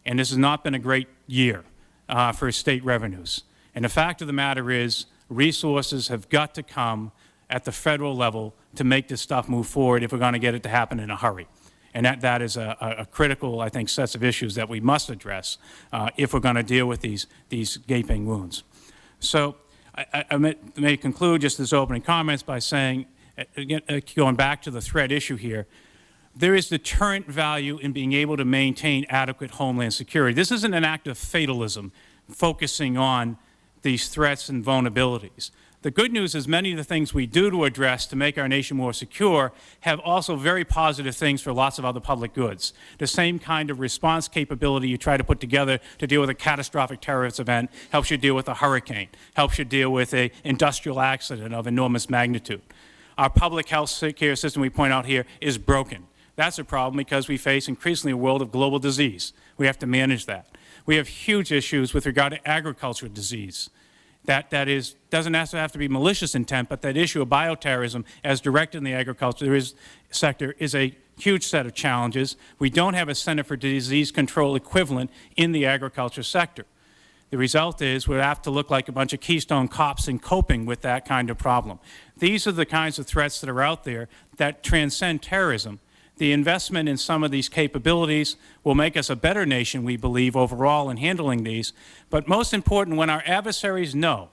S9: And this has not been a great year for state revenues. And the fact of the matter is resources have got to come at the federal level to make this stuff move forward if we're going to get it to happen in a hurry. And that is a critical, I think, set of issues that we must address if we're going to deal with these gaping wounds. So I may conclude just this opening comments by saying, again, going back to the threat issue here, there is deterrent value in being able to maintain adequate homeland security. This isn't an act of fatalism focusing on these threats and vulnerabilities. The good news is many of the things we do to address to make our nation more secure have also very positive things for lots of other public goods. The same kind of response capability you try to put together to deal with a catastrophic terrorist event helps you deal with a hurricane, helps you deal with an industrial accident of enormous magnitude. Our public health care system, we point out here, is broken. That's a problem because we face increasingly a world of global disease. We have to manage that. We have huge issues with regard to agricultural disease. That doesn't have to be malicious intent, but that issue of bioterrorism as directed in the agriculture sector is a huge set of challenges. We don't have a Center for Disease Control equivalent in the agriculture sector. The result is we have to look like a bunch of Keystone cops in coping with that kind of problem. These are the kinds of threats that are out there that transcend terrorism. The investment in some of these capabilities will make us a better nation, we believe, overall in handling these. But most important, when our adversaries know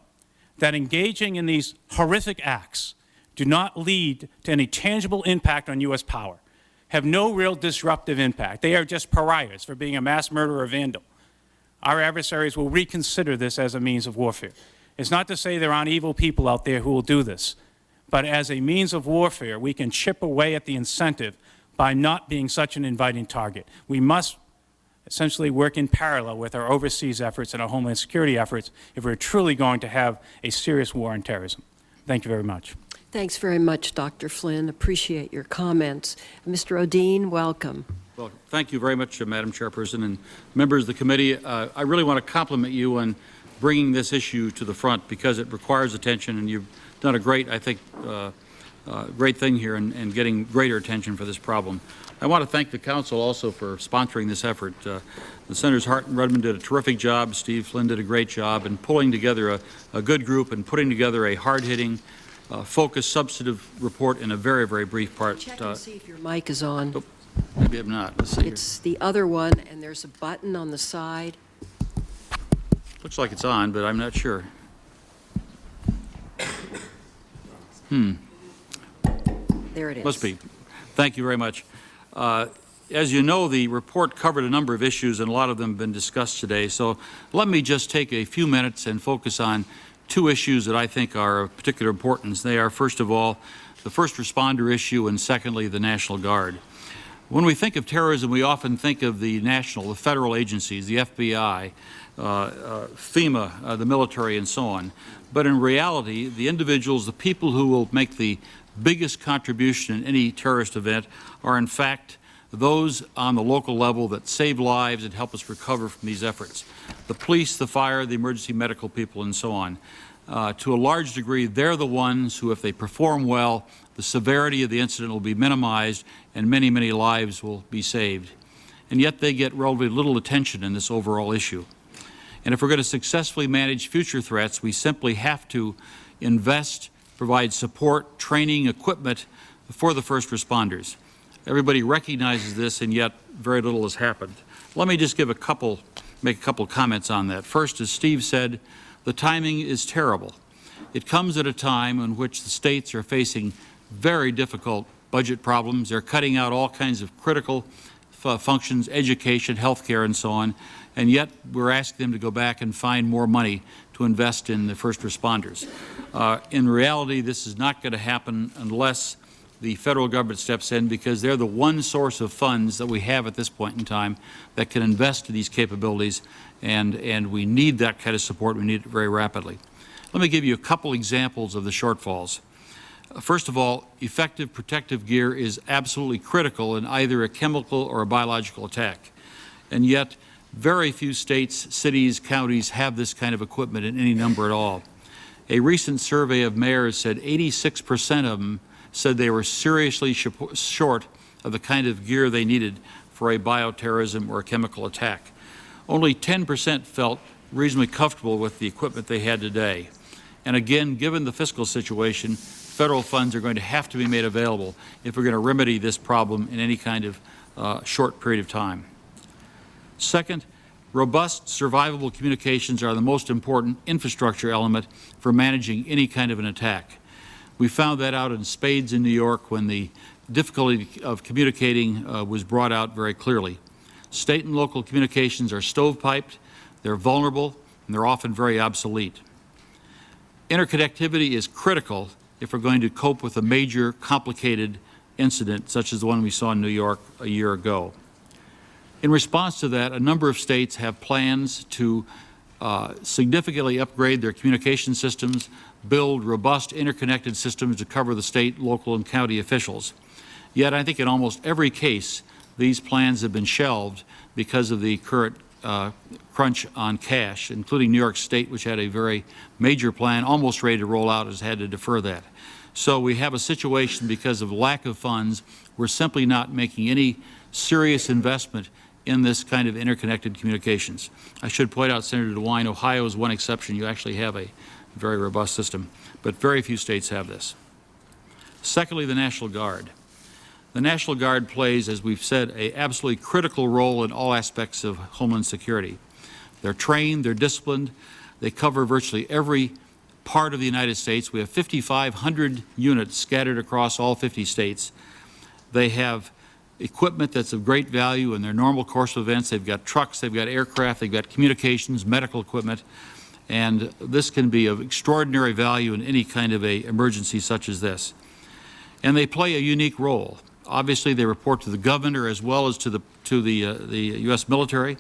S9: that engaging in these horrific acts do not lead to any tangible impact on U.S. power, have no real disruptive impact, they are just pariahs for being a mass murderer or vandal, our adversaries will reconsider this as a means of warfare. It's not to say there aren't evil people out there who will do this, but as a means of warfare, we can chip away at the incentive by not being such an inviting target. We must essentially work in parallel with our overseas efforts and our Homeland Security efforts if we're truly going to have a serious war on terrorism. Thank you very much.
S2: Thanks very much, Dr. Flynn. Appreciate your comments. Mr. Odine, welcome.
S10: Well, thank you very much, Madam Chairperson and members of the committee. I really want to compliment you on bringing this issue to the front because it requires attention, and you've done a great, I think, great thing here and getting greater attention for this problem. I want to thank the Council also for sponsoring this effort. The Senators Hart and Rudman did a terrific job. Steve Flynn did a great job in pulling together a good group and putting together a hard-hitting, focused, substantive report in a very, very brief part.
S2: Check and see if your mic is on.
S10: Oh, maybe I'm not. Let's see.
S2: It's the other one, and there's a button on the side.
S10: Looks like it's on, but I'm not sure.
S2: There it is.
S10: Must be. Thank you very much. As you know, the report covered a number of issues, and a lot of them have been discussed today. So let me just take a few minutes and focus on two issues that I think are of particular importance. They are, first of all, the first responder issue, and secondly, the National Guard. When we think of terrorism, we often think of the federal agencies, the FBI, FEMA, the military, and so on. But in reality, the individuals, the people who will make the biggest contribution in any terrorist event are, in fact, those on the local level that save lives and help us recover from these efforts. The police, the fire, the emergency medical people, and so on. To a large degree, they're the ones who, if they perform well, the severity of the incident will be minimized and many, many lives will be saved. And yet they get relatively little attention in this overall issue. And if we're going to successfully manage future threats, we simply have to invest, provide support, training, equipment for the first responders. Everybody recognizes this, and yet very little has happened. Let me just make a couple comments on that. First, as Steve said, the timing is terrible. It comes at a time in which the states are facing very difficult budget problems. They're cutting out all kinds of critical functions, education, health care, and so on, and yet we're asking them to go back and find more money to invest in the first responders. In reality, this is not going to happen unless the federal government steps in, because they're the one source of funds that we have at this point in time that can invest in these capabilities, and we need that kind of support. We need it very rapidly. Let me give you a couple examples of the shortfalls. First of all, effective protective gear is absolutely critical in either a chemical or a biological attack, and yet very few states, cities, counties have this kind of equipment in any number at all. A recent survey of mayors said 86% of them said they were seriously short of the kind of gear they needed for a bioterrorism or a chemical attack. Only 10% felt reasonably comfortable with the equipment they had today. And again, given the fiscal situation, federal funds are going to have to be made available if we're going to remedy this problem in any kind of short period of time. Second, robust, survivable communications are the most important infrastructure element for managing any kind of an attack. We found that out in spades in New York when the difficulty of communicating was brought out very clearly. State and local communications are stovepiped, they're vulnerable, and they're often very obsolete. Interconnectivity is critical if we're going to cope with a major, complicated incident such as the one we saw in New York a year ago. In response to that, a number of states have plans to significantly upgrade their communication systems, build robust interconnected systems to cover the state, local, and county officials. Yet I think in almost every case, these plans have been shelved because of the current crunch on cash, including New York State, which had a very major plan almost ready to roll out, has had to defer that. So we have a situation because of lack of funds. We're simply not making any serious investment in this kind of interconnected communications. I should point out, Senator DeWine, Ohio is one exception. You actually have a very robust system, but very few states have this. Secondly, the National Guard. The National Guard plays, as we've said, an absolutely critical role in all aspects of Homeland Security. They're trained, they're disciplined, they cover virtually every part of the United States. We have 5,500 units scattered across all 50 states. They have equipment that's of great value in their normal course of events. They've got trucks, they've got aircraft, they've got communications, medical equipment, and this can be of extraordinary value in any kind of an emergency such as this. And they play a unique role. Obviously, they report to the governor as well as to the U.S. military.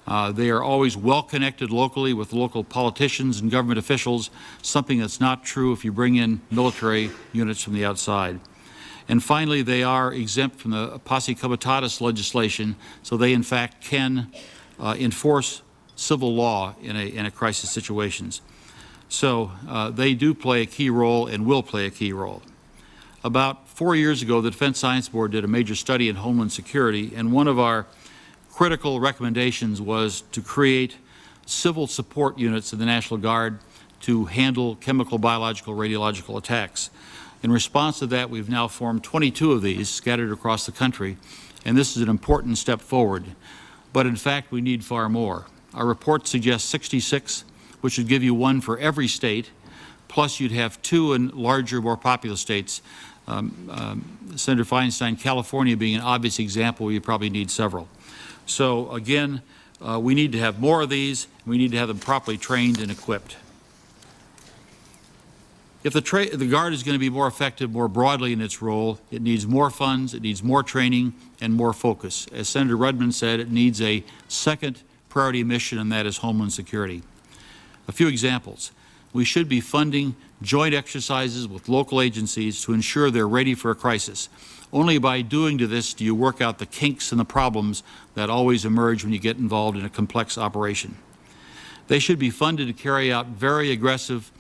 S10: They are always well connected locally with local politicians and government officials, something that's not true if you bring in military units from the outside. And finally, they are exempt from the posse comitatus legislation, so they in fact can enforce civil law in a crisis situations. So they do play a key role and will play a key role. About 4 years ago, the Defense Science Board did a major study in Homeland Security, and one of our critical recommendations was to create civil support units in the National Guard to handle chemical, biological, radiological attacks. In response to that, we've now formed 22 of these scattered across the country, and this is an important step forward. But in fact, we need far more. Our report suggests 66, which would give you one for every state, plus you'd have 2 in larger, more populous states. Senator Feinstein, California being an obvious example where you probably need several. So again, we need to have more of these. We need to have them properly trained and equipped. If the Guard is going to be more effective more broadly in its role, it needs more funds, it needs more training, and more focus. As Senator Rudman said, it needs a second priority mission, and that is Homeland Security. A few examples. We should be funding joint exercises with local agencies to ensure they're ready for a crisis. Only by doing this do you work out the kinks and the problems that always emerge when you get involved in a complex operation. They should be funded to carry out very aggressive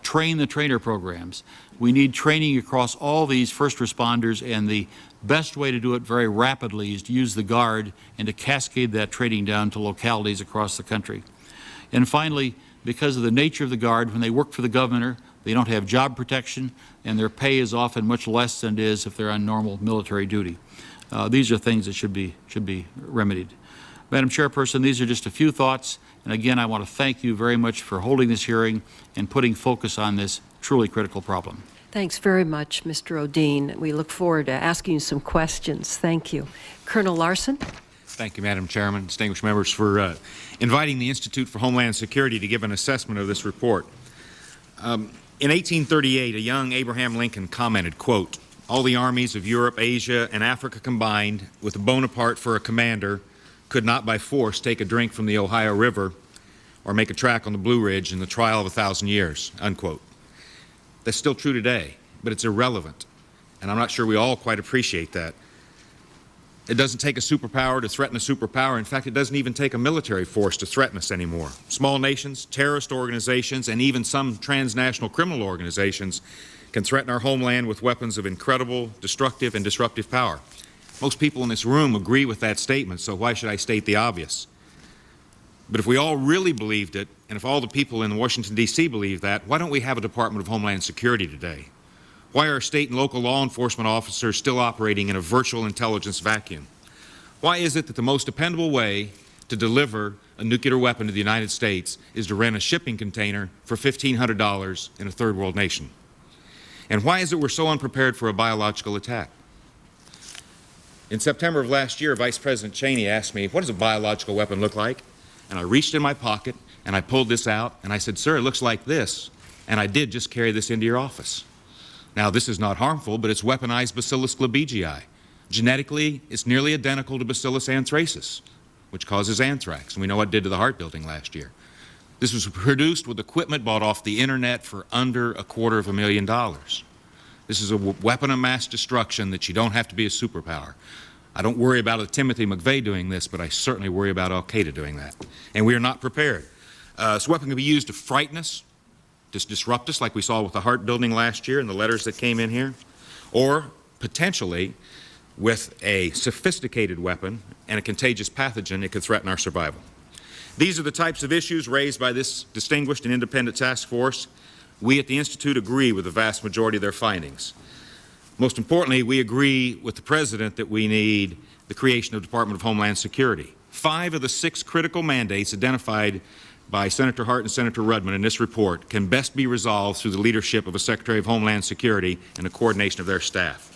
S10: train-the-trainer programs. We need training across all these first responders, and the best way to do it very rapidly is to use the Guard and to cascade that training down to localities across the country. And finally, because of the nature of the Guard, when they work for the governor, they don't have job protection, and their pay is often much less than it is if they're on normal military duty. These are things that should be remedied. Madam Chairperson, these are just a few thoughts, and again, I want to thank you very much for holding this hearing and putting focus on this truly critical problem.
S2: Thanks very much, Mr. O'Dean. We look forward to asking you some questions. Thank you. Colonel Larsen?
S11: Thank you, Madam Chairman, distinguished members, for inviting the Institute for Homeland Security to give an assessment of this report. In 1838, a young Abraham Lincoln commented, quote, "All the armies of Europe, Asia, and Africa combined, with Bonaparte for a commander, could not by force take a drink from the Ohio River or make a track on the Blue Ridge in the trial of 1,000 years," unquote. That's still true today, but it's irrelevant, and I'm not sure we all quite appreciate that. It doesn't take a superpower to threaten a superpower. In fact, it doesn't even take a military force to threaten us anymore. Small nations, terrorist organizations, and even some transnational criminal organizations can threaten our homeland with weapons of incredible, destructive, and disruptive power. Most people in this room agree with that statement, so why should I state the obvious? But if we all really believed it, and if all the people in Washington, D.C. believe that, why don't we have a Department of Homeland Security today? Why are state and local law enforcement officers still operating in a virtual intelligence vacuum? Why is it that the most dependable way to deliver a nuclear weapon to the United States is to rent a shipping container for $1,500 in a third world nation? And why is it we're so unprepared for a biological attack? In September of last year, Vice President Cheney asked me, "What does a biological weapon look like?" And I reached in my pocket and I pulled this out and I said, "Sir, it looks like this." And I did just carry this into your office. Now, this is not harmful, but it's weaponized Bacillus glabigii. Genetically, it's nearly identical to Bacillus anthracis, which causes anthrax, and we know what it did to the heart building last year. This was produced with equipment bought off the internet for under $250,000. This is a weapon of mass destruction that you don't have to be a superpower. I don't worry about a Timothy McVeigh doing this, but I certainly worry about al-Qaeda doing that. And we are not prepared. This weapon can be used to frighten us, to disrupt us like we saw with the heart building last year and the letters that came in here, or potentially with a sophisticated weapon and a contagious pathogen, it could threaten our survival. These are the types of issues raised by this distinguished and independent task force. We at the Institute agree with the vast majority of their findings. Most importantly, we agree with the President that we need the creation of the Department of Homeland Security. 5 of the 6 critical mandates identified by Senator Hart and Senator Rudman in this report can best be resolved through the leadership of a Secretary of Homeland Security and the coordination of their staff.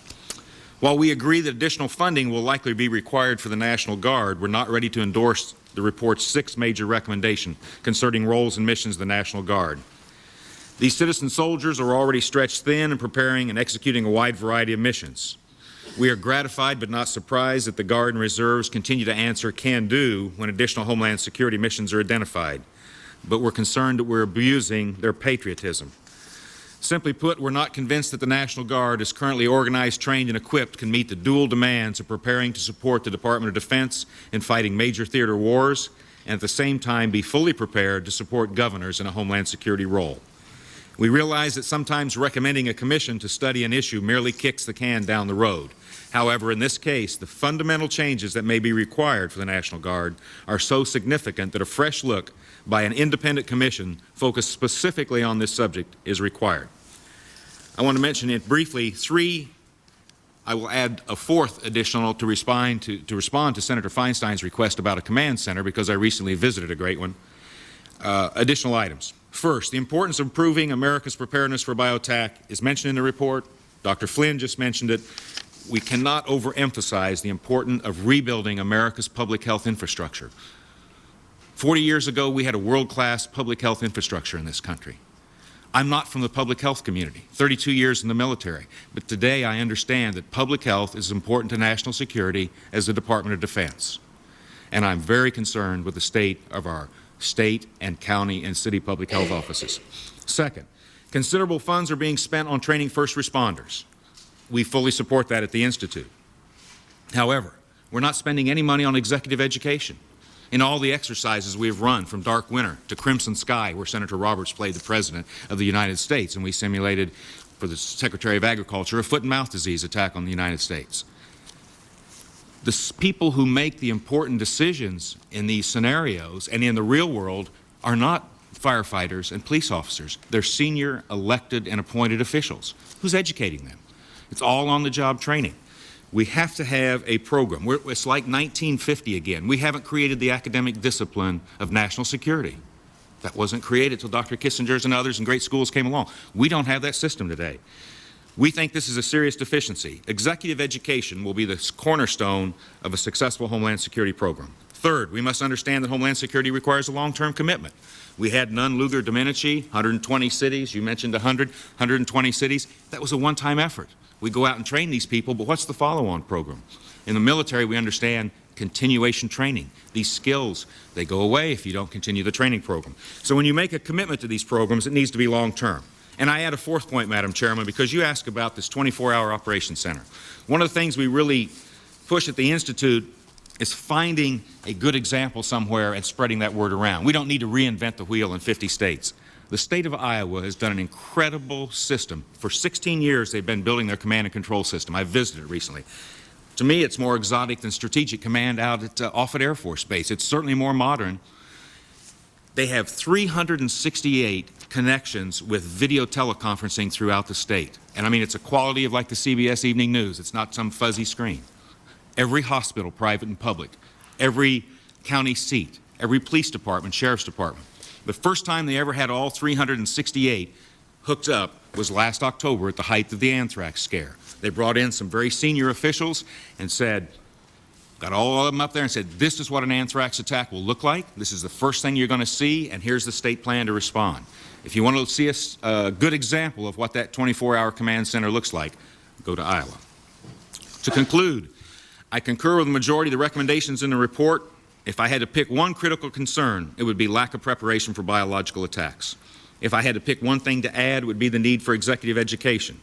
S11: While we agree that additional funding will likely be required for the National Guard, we're not ready to endorse the report's 6 major recommendations concerning roles and missions of the National Guard. These citizen soldiers are already stretched thin and preparing and executing a wide variety of missions. We are gratified but not surprised that the Guard and Reserves continue to answer "can do" when additional Homeland Security missions are identified. But we're concerned that we're abusing their patriotism. Simply put, we're not convinced that the National Guard, as currently organized, trained, and equipped, can meet the dual demands of preparing to support the Department of Defense in fighting major theater wars and at the same time be fully prepared to support governors in a Homeland Security role. We realize that sometimes recommending a commission to study an issue merely kicks the can down the road. However, in this case, the fundamental changes that may be required for the National Guard are so significant that a fresh look by an independent commission focused specifically on this subject is required. I want to mention it briefly 3. I will add a 4th additional to respond to Senator Feinstein's request about a command center, because I recently visited a great one. Additional items. First, the importance of improving America's preparedness for bioattack is mentioned in the report. Dr. Flynn just mentioned it. We cannot overemphasize the importance of rebuilding America's public health infrastructure. 40 years ago, we had a world-class public health infrastructure in this country. I'm not from the public health community, 32 years in the military, but today I understand that public health is as important to national security as the Department of Defense. And I'm very concerned with the state of our state and county and city public health offices. Second, considerable funds are being spent on training first responders. We fully support that at the Institute. However, we're not spending any money on executive education. In all the exercises we have run, from Dark Winter to Crimson Sky, where Senator Roberts played the President of the United States, and we simulated for the Secretary of Agriculture a foot and mouth disease attack on the United States. The people who make the important decisions in these scenarios and in the real world are not firefighters and police officers. They're senior elected and appointed officials. Who's educating them? It's all on-the-job training. We have to have a program. It's like 1950 again. We haven't created the academic discipline of national security. That wasn't created until Dr. Kissinger's and others in great schools came along. We don't have that system today. We think this is a serious deficiency. Executive education will be the cornerstone of a successful Homeland Security program. Third, we must understand that Homeland Security requires a long-term commitment. We had Nunn-Lugar Domenici, 120 cities. You mentioned 120 cities. That was a one-time effort. We go out and train these people, but what's the follow-on program? In the military, we understand continuation training. These skills, they go away if you don't continue the training program. So when you make a commitment to these programs, it needs to be long-term. And I add a fourth point, Madam Chairman, because you asked about this 24-hour operations center. One of the things we really push at the Institute is finding a good example somewhere and spreading that word around. We don't need to reinvent the wheel in 50 states. The state of Iowa has done an incredible system. For 16 years, they've been building their command and control system. I visited it recently. To me, it's more exotic than Strategic Command out at Offutt Air Force Base. It's certainly more modern. They have 368 connections with video teleconferencing throughout the state. And I mean, it's a quality of like the CBS Evening News. It's not some fuzzy screen. Every hospital, private and public, every county seat, every police department, sheriff's department. The first time they ever had all 368 hooked up was last October at the height of the anthrax scare. They brought in some very senior officials and said, got all of them up there and said, this is what an anthrax attack will look like. This is the first thing you're going to see, and here's the state plan to respond. If you want to see a good example of what that 24-hour command center looks like, go to Iowa. To conclude, I concur with the majority of the recommendations in the report. If I had to pick one critical concern, it would be lack of preparation for biological attacks. If I had to pick one thing to add, it would be the need for executive education.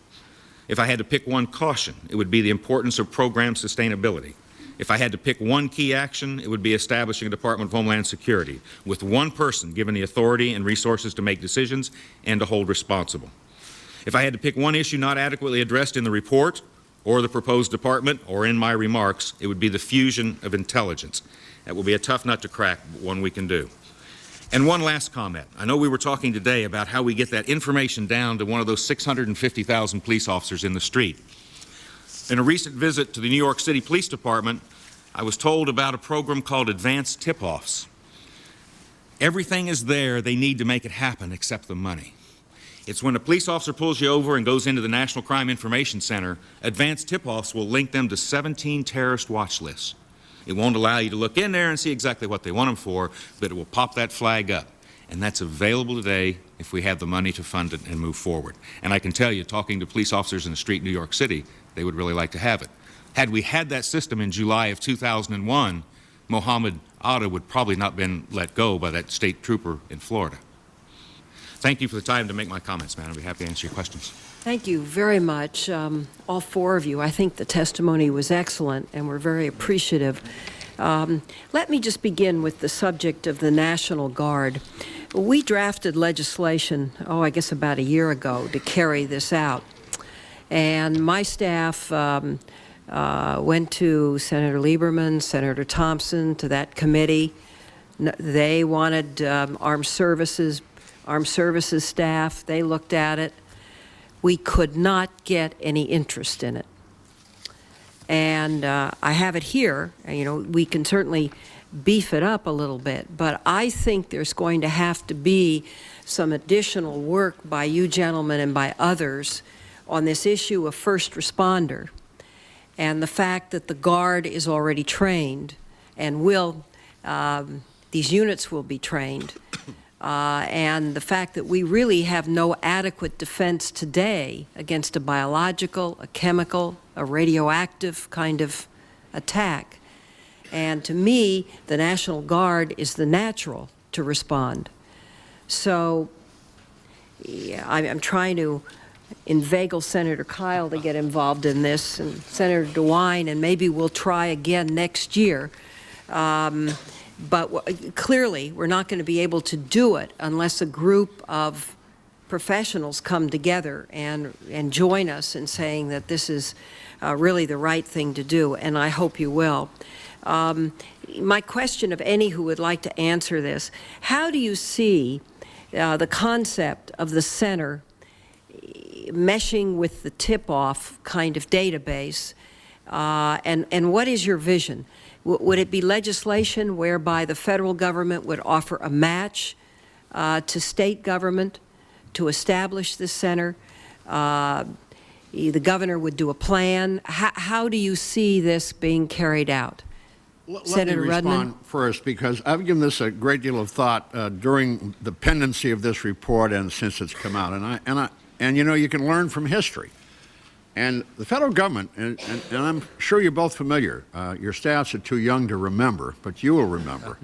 S11: If I had to pick one caution, it would be the importance of program sustainability. If I had to pick one key action, it would be establishing a Department of Homeland Security with one person given the authority and resources to make decisions and to hold responsible. If I had to pick one issue not adequately addressed in the report or the proposed department or in my remarks, it would be the fusion of intelligence. That will be a tough nut to crack, but one we can do. And one last comment. I know we were talking today about how we get that information down to one of those 650,000 police officers in the street. In a recent visit to the New York City Police Department, I was told about a program called Advanced Tip-Offs. Everything is there they need to make it happen except the money. It's when a police officer pulls you over and goes into the National Crime Information Center, Advanced Tip-Offs will link them to 17 terrorist watch lists. It won't allow you to look in there and see exactly what they want them for, but it will pop that flag up. And that's available today if we have the money to fund it and move forward. And I can tell you, talking to police officers in the street in New York City, they would really like to have it. Had we had that system in July of 2001, Mohammed Atta would probably not have been let go by that state trooper in Florida. Thank you for the time to make my comments, man. I'll be happy to answer your questions.
S2: Thank you very much, all four of you. I think the testimony was excellent, and we're very appreciative. Let me just begin with the subject of the National Guard. We drafted legislation, I guess about a year ago, to carry this out. And my staff went to Senator Lieberman, Senator Thompson, to that committee. They wanted armed services staff. They looked at it. We could not get any interest in it. And I have it here. You know, we can certainly beef it up a little bit, but I think there's going to have to be some additional work by you gentlemen and by others on this issue of first responder and the fact that the Guard is already trained and these units will be trained. And the fact that we really have no adequate defense today against a biological, a chemical, a radioactive kind of attack. And to me, the National Guard is the natural to respond. So yeah, I'm trying to inveigle Senator Kyle to get involved in this, and Senator DeWine, and maybe we'll try again next year. But clearly, we're not going to be able to do it unless a group of professionals come together and join us in saying that this is really the right thing to do, and I hope you will. My question of any who would like to answer this, how do you see the concept of the center meshing with the tip-off kind of database, and what is your vision? Would it be legislation whereby the federal government would offer a match to state government to establish this center? The governor would do a plan. How do you see this being carried out? Senator Rudman?
S8: Let me respond first, because I've given this a great deal of thought during the pendency of this report and since it's come out. And you know, you can learn from history. And the federal government, and I'm sure you're both familiar, your staffs are too young to remember, but you will remember,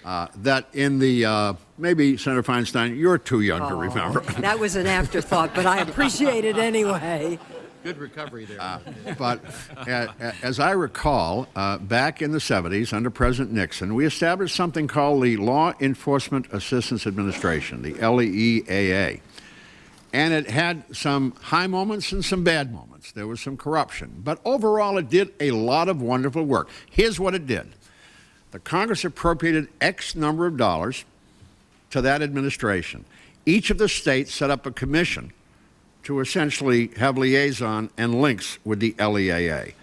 S8: that in the, maybe Senator Feinstein, you're too young to remember.
S2: That was an afterthought, but I appreciate it anyway.
S10: Good recovery there.
S8: But as I recall, back in the 70s, under President Nixon, we established something called the Law Enforcement Assistance Administration, the LEAA. And it had some high moments and some bad moments. There was some corruption. But overall, it did a lot of wonderful work. Here's what it did. The Congress appropriated X number of dollars to that administration. Each of the states set up a commission to essentially have liaison and links with the LEAA.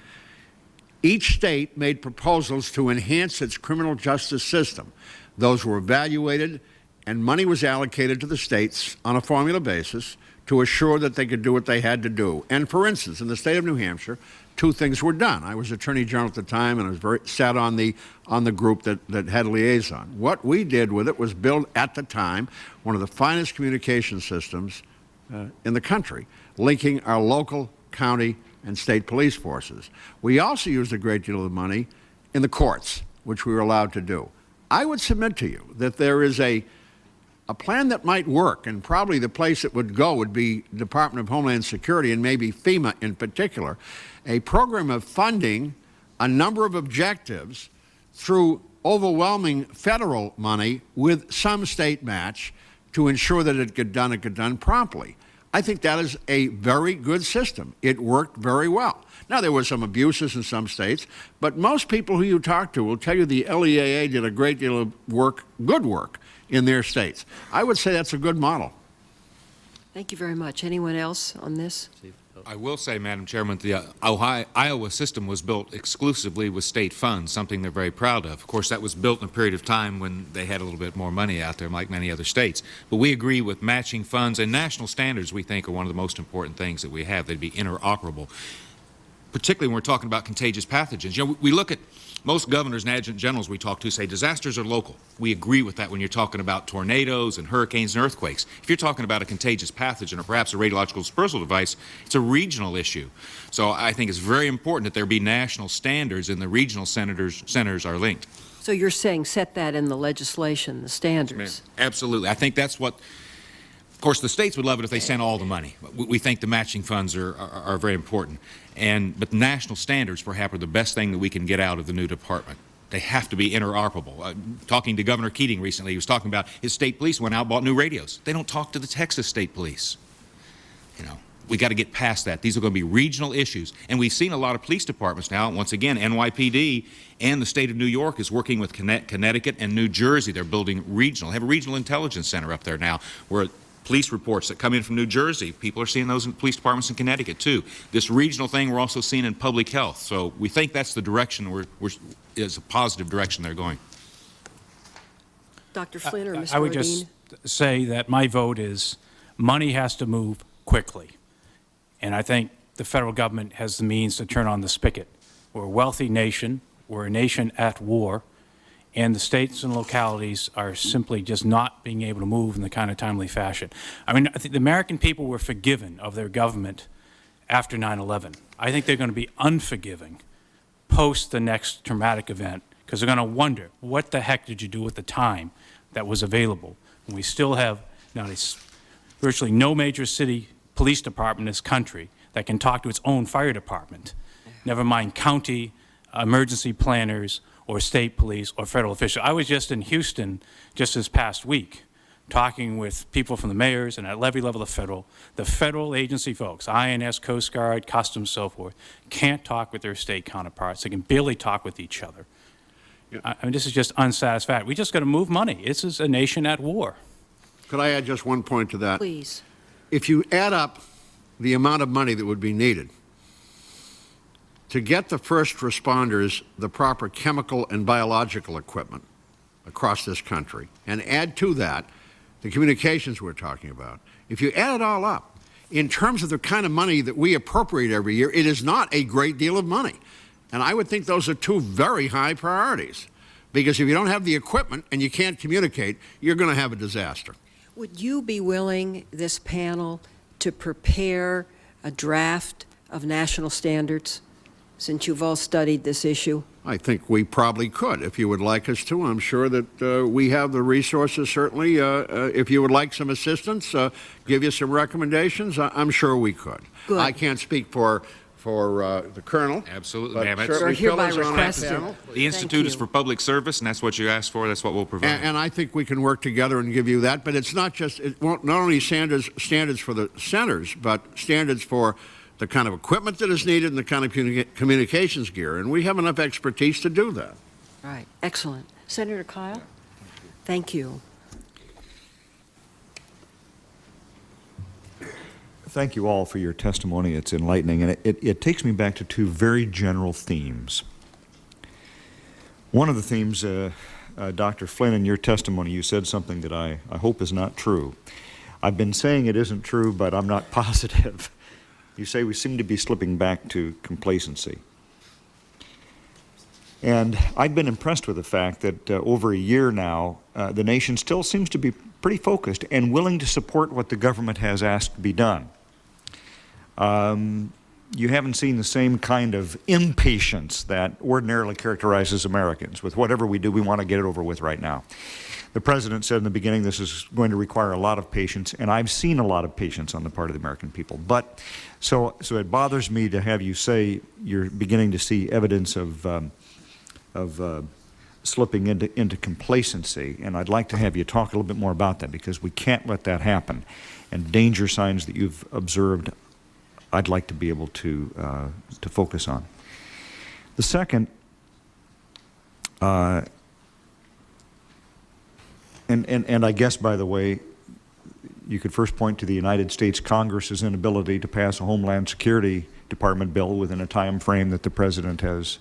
S8: Each state made proposals to enhance its criminal justice system. Those were evaluated, and money was allocated to the states on a formula basis to assure that they could do what they had to do. And for instance, in the state of New Hampshire, two things were done. I was Attorney General at the time, and I was sat on the group that had liaison. What we did with it was build, at the time, one of the finest communication systems in the country, linking our local, county, and state police forces. We also used a great deal of money in the courts, which we were allowed to do. I would submit to you that there is a plan that might work, and probably the place it would go would be Department of Homeland Security and maybe FEMA in particular, a program of funding a number of objectives through overwhelming federal money with some state match to ensure that it get done promptly. I think that is a very good system. It worked very well. Now, there were some abuses in some states, but most people who you talk to will tell you the LEAA did a great deal of work, good work, in their states. I would say that's a good model.
S2: Thank you very much. Anyone else on this?
S11: I will say, Madam Chairman, the Iowa system was built exclusively with state funds, something they're very proud of. Of course, that was built in a period of time when they had a little bit more money out there, like many other states. But we agree with matching funds, and national standards, we think, are one of the most important things that we have. They'd be interoperable, particularly when we're talking about contagious pathogens. You know, we look at most governors and adjutant generals we talk to say disasters are local. We agree with that when you're talking about tornadoes and hurricanes and earthquakes. If you're talking about a contagious pathogen or perhaps a radiological dispersal device, it's a regional issue. So I think it's very important that there be national standards and the regional centers are linked.
S2: So you're saying set that in the legislation, the standards?
S11: Yes, absolutely. I think that's what, of course, the states would love it if they sent all the money. We think the matching funds are very important. But national standards, perhaps, are the best thing that we can get out of the new department. They have to be interoperable. Talking to Governor Keating recently, he was talking about his state police went out and bought new radios. They don't talk to the Texas State Police. You know, we got to get past that. These are going to be regional issues. And we've seen a lot of police departments now. Once again, NYPD and the state of New York is working with Connecticut and New Jersey. They're building regional. They have a regional intelligence center up there now where police reports that come in from New Jersey, people are seeing those in police departments in Connecticut too. This regional thing we're also seeing in public health. So we think that's the direction is a positive direction they're going.
S2: Dr. Flynn or Mr.
S9: I would just say that my vote is money has to move quickly. And I think the federal government has the means to turn on the spigot. We're a wealthy nation. We're a nation at war. And the states and localities are simply just not being able to move in the kind of timely fashion. I mean, I think the American people were forgiven of their government after 9/11. I think they're going to be unforgiving post the next traumatic event, because they're going to wonder, what the heck did you do with the time that was available? And we still have virtually no major city police department in this country that can talk to its own fire department, never mind county emergency planners or state police or federal officials. I was just in Houston just this past week talking with people from the mayors and at every level of the federal agency folks, INS, Coast Guard, Customs, so forth, can't talk with their state counterparts. They can barely talk with each other.
S8: Yeah.
S9: I mean, this is just unsatisfactory. We just got to move money. This is a nation at war.
S8: Could I add just one point to that?
S2: Please.
S8: If you add up the amount of money that would be needed to get the first responders the proper chemical and biological equipment across this country, and add to that the communications we're talking about, if you add it all up, in terms of the kind of money that we appropriate every year, it is not a great deal of money. And I would think those are two very high priorities, because if you don't have the equipment and you can't communicate, you're going to have a disaster.
S2: Would you be willing, this panel, to prepare a draft of national standards, since you've all studied this issue?
S8: I think we probably could, if you would like us to. I'm sure that we have the resources, certainly. If you would like some assistance, give you some recommendations, I'm sure we could.
S2: Good.
S8: I can't speak for the Colonel.
S11: Absolutely, ma'am.
S8: But certainly
S2: You're hereby
S8: fellows on that
S2: requested.
S8: panel.
S11: The Institute is for public service, and that's what you asked for. That's what we'll provide.
S8: And I think we can work together and give you that. But it's not just, it won't, not only standards for the centers, but standards for the kind of equipment that is needed and the kind of communications gear. And we have enough expertise to do that.
S2: Right. Excellent. Senator Kyle? Thank you.
S6: Thank you all for your testimony. It's enlightening, and it takes me back to two very general themes. One of the themes, Dr. Flynn, in your testimony, you said something that I hope is not true. I've been saying it isn't true, but I'm not positive. You say we seem to be slipping back to complacency. And I've been impressed with the fact that over a year now, the nation still seems to be pretty focused and willing to support what the government has asked to be done. You haven't seen the same kind of impatience that ordinarily characterizes Americans. With whatever we do, we want to get it over with right now. The President said in the beginning this is going to require a lot of patience, and I've seen a lot of patience on the part of the American people. But so it bothers me to have you say you're beginning to see evidence of slipping into complacency, and I'd like to have you talk a little bit more about that, because we can't let that happen. And danger signs that you've observed, I'd like to be able to focus on. The second, and I guess, by the way, you could first point to the United States Congress's inability to pass a Homeland Security Department bill within a time frame that the President has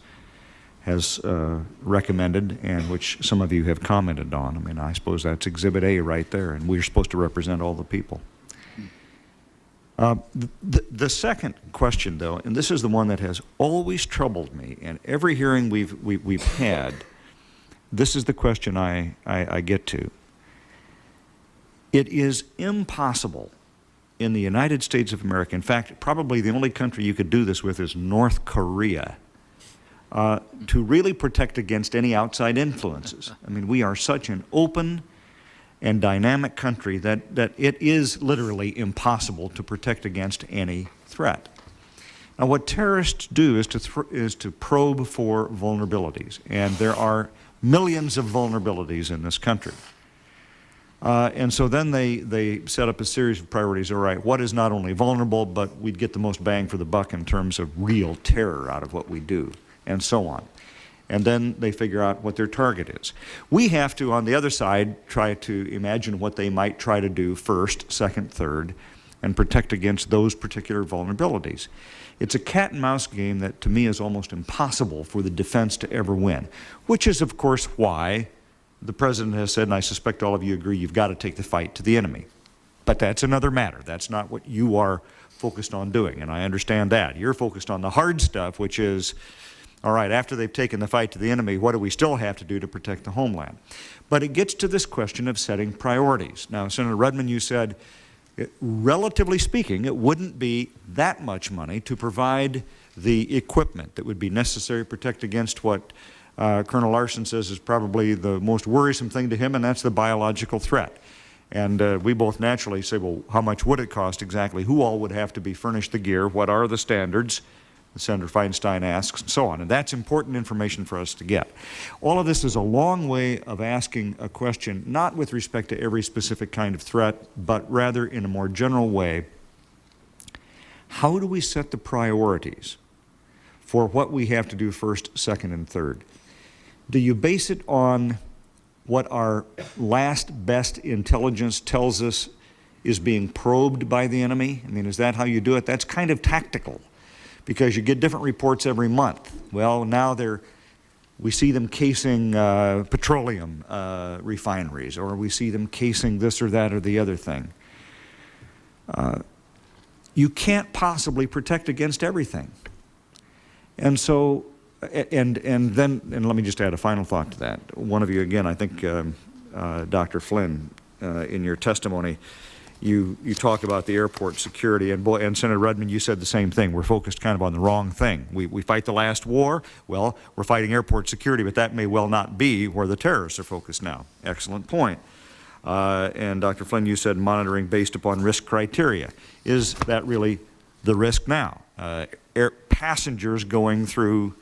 S6: recommended, and which some of you have commented on. I mean, I suppose that's Exhibit A right there, and we're supposed to represent all the people. The second question, though, and this is the one that has always troubled me, and every hearing we've had, this is the question I get to. It is impossible in the United States of America, in fact, probably the only country you could do this with is North Korea, to really protect against any outside influences. I mean, we are such an open and dynamic country that it is literally impossible to protect against any threat. Now, what terrorists do is to probe for vulnerabilities, and there are millions of vulnerabilities in this country. And so then they set up a series of priorities. All right, what is not only vulnerable, but we'd get the most bang for the buck in terms of real terror out of what we do, and so on. And then they figure out what their target is. We have to, on the other side, try to imagine what they might try to do first, second, third, and protect against those particular vulnerabilities. It's a cat and mouse game that, to me, is almost impossible for the defense to ever win, which is, of course, why the President has said, and I suspect all of you agree, you've got to take the fight to the enemy. But that's another matter. That's not what you are focused on doing, and I understand that. You're focused on the hard stuff, which is, all right, after they've taken the fight to the enemy, what do we still have to do to protect the homeland? But it gets to this question of setting priorities. Now, Senator Rudman, you said, relatively speaking, it wouldn't be that much money to provide the equipment that would be necessary to protect against what Colonel Larsen says is probably the most worrisome thing to him, and that's the biological threat. And we both naturally say, well, how much would it cost exactly? Who all would have to be furnished the gear? What are the standards? Senator Feinstein asks, and so on. And that's important information for us to get. All of this is a long way of asking a question, not with respect to every specific kind of threat, but rather in a more general way. How do we set the priorities for what we have to do first, second, and third? Do you base it on what our last best intelligence tells us is being probed by the enemy? I mean, is that how you do it? That's kind of tactical, because you get different reports every month. Well, now we see them casing petroleum refineries, or we see them casing this or that or the other thing. You can't possibly protect against everything. And so, and let me just add a final thought to that. One of you, again, I think Dr. Flynn, in your testimony, you talk about the airport security, and Senator Rudman, you said the same thing. We're focused kind of on the wrong thing. We fight the last war. Well, we're fighting airport security, but that may well not be where the terrorists are focused now. Excellent point. And Dr. Flynn, you said monitoring based upon risk criteria. Is that really the risk now? Passengers going through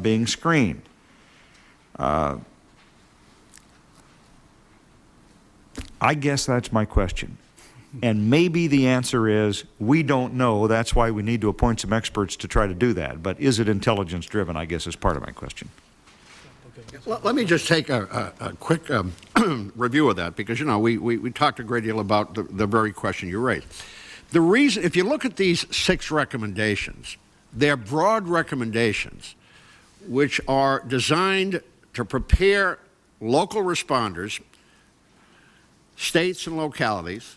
S6: being screened. I guess that's my question. And maybe the answer is, we don't know. That's why we need to appoint some experts to try to do that. But is it intelligence driven, I guess, is part of my question.
S8: Let me just take a quick review of that, because, you know, we talked a great deal about the very question you raised. The reason, if you look at these 6 recommendations, they're broad recommendations which are designed to prepare local responders, states and localities,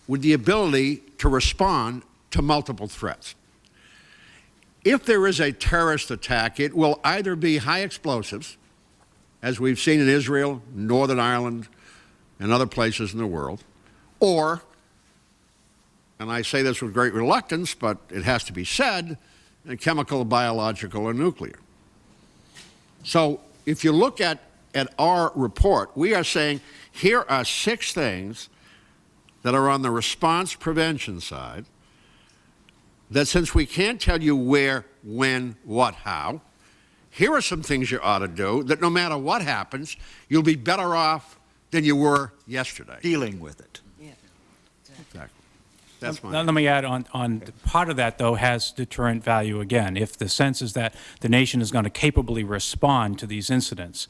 S8: with the ability to respond to multiple threats. If there is a terrorist attack, it will either be high explosives, as we've seen in Israel, Northern Ireland, and other places in the world, or, and I say this with great reluctance, but it has to be said, chemical, biological, or nuclear. So if you look at our report, we are saying here are 6 things that are on the response prevention side, that since we can't tell you where, when, what, how, here are some things you ought to do that no matter what happens, you'll be better off than you were yesterday.
S6: Dealing with it.
S2: Yeah.
S8: Exactly. That's my...
S9: Let me add on part of that, though, has deterrent value again. If the sense is that the nation is going to capably respond to these incidents,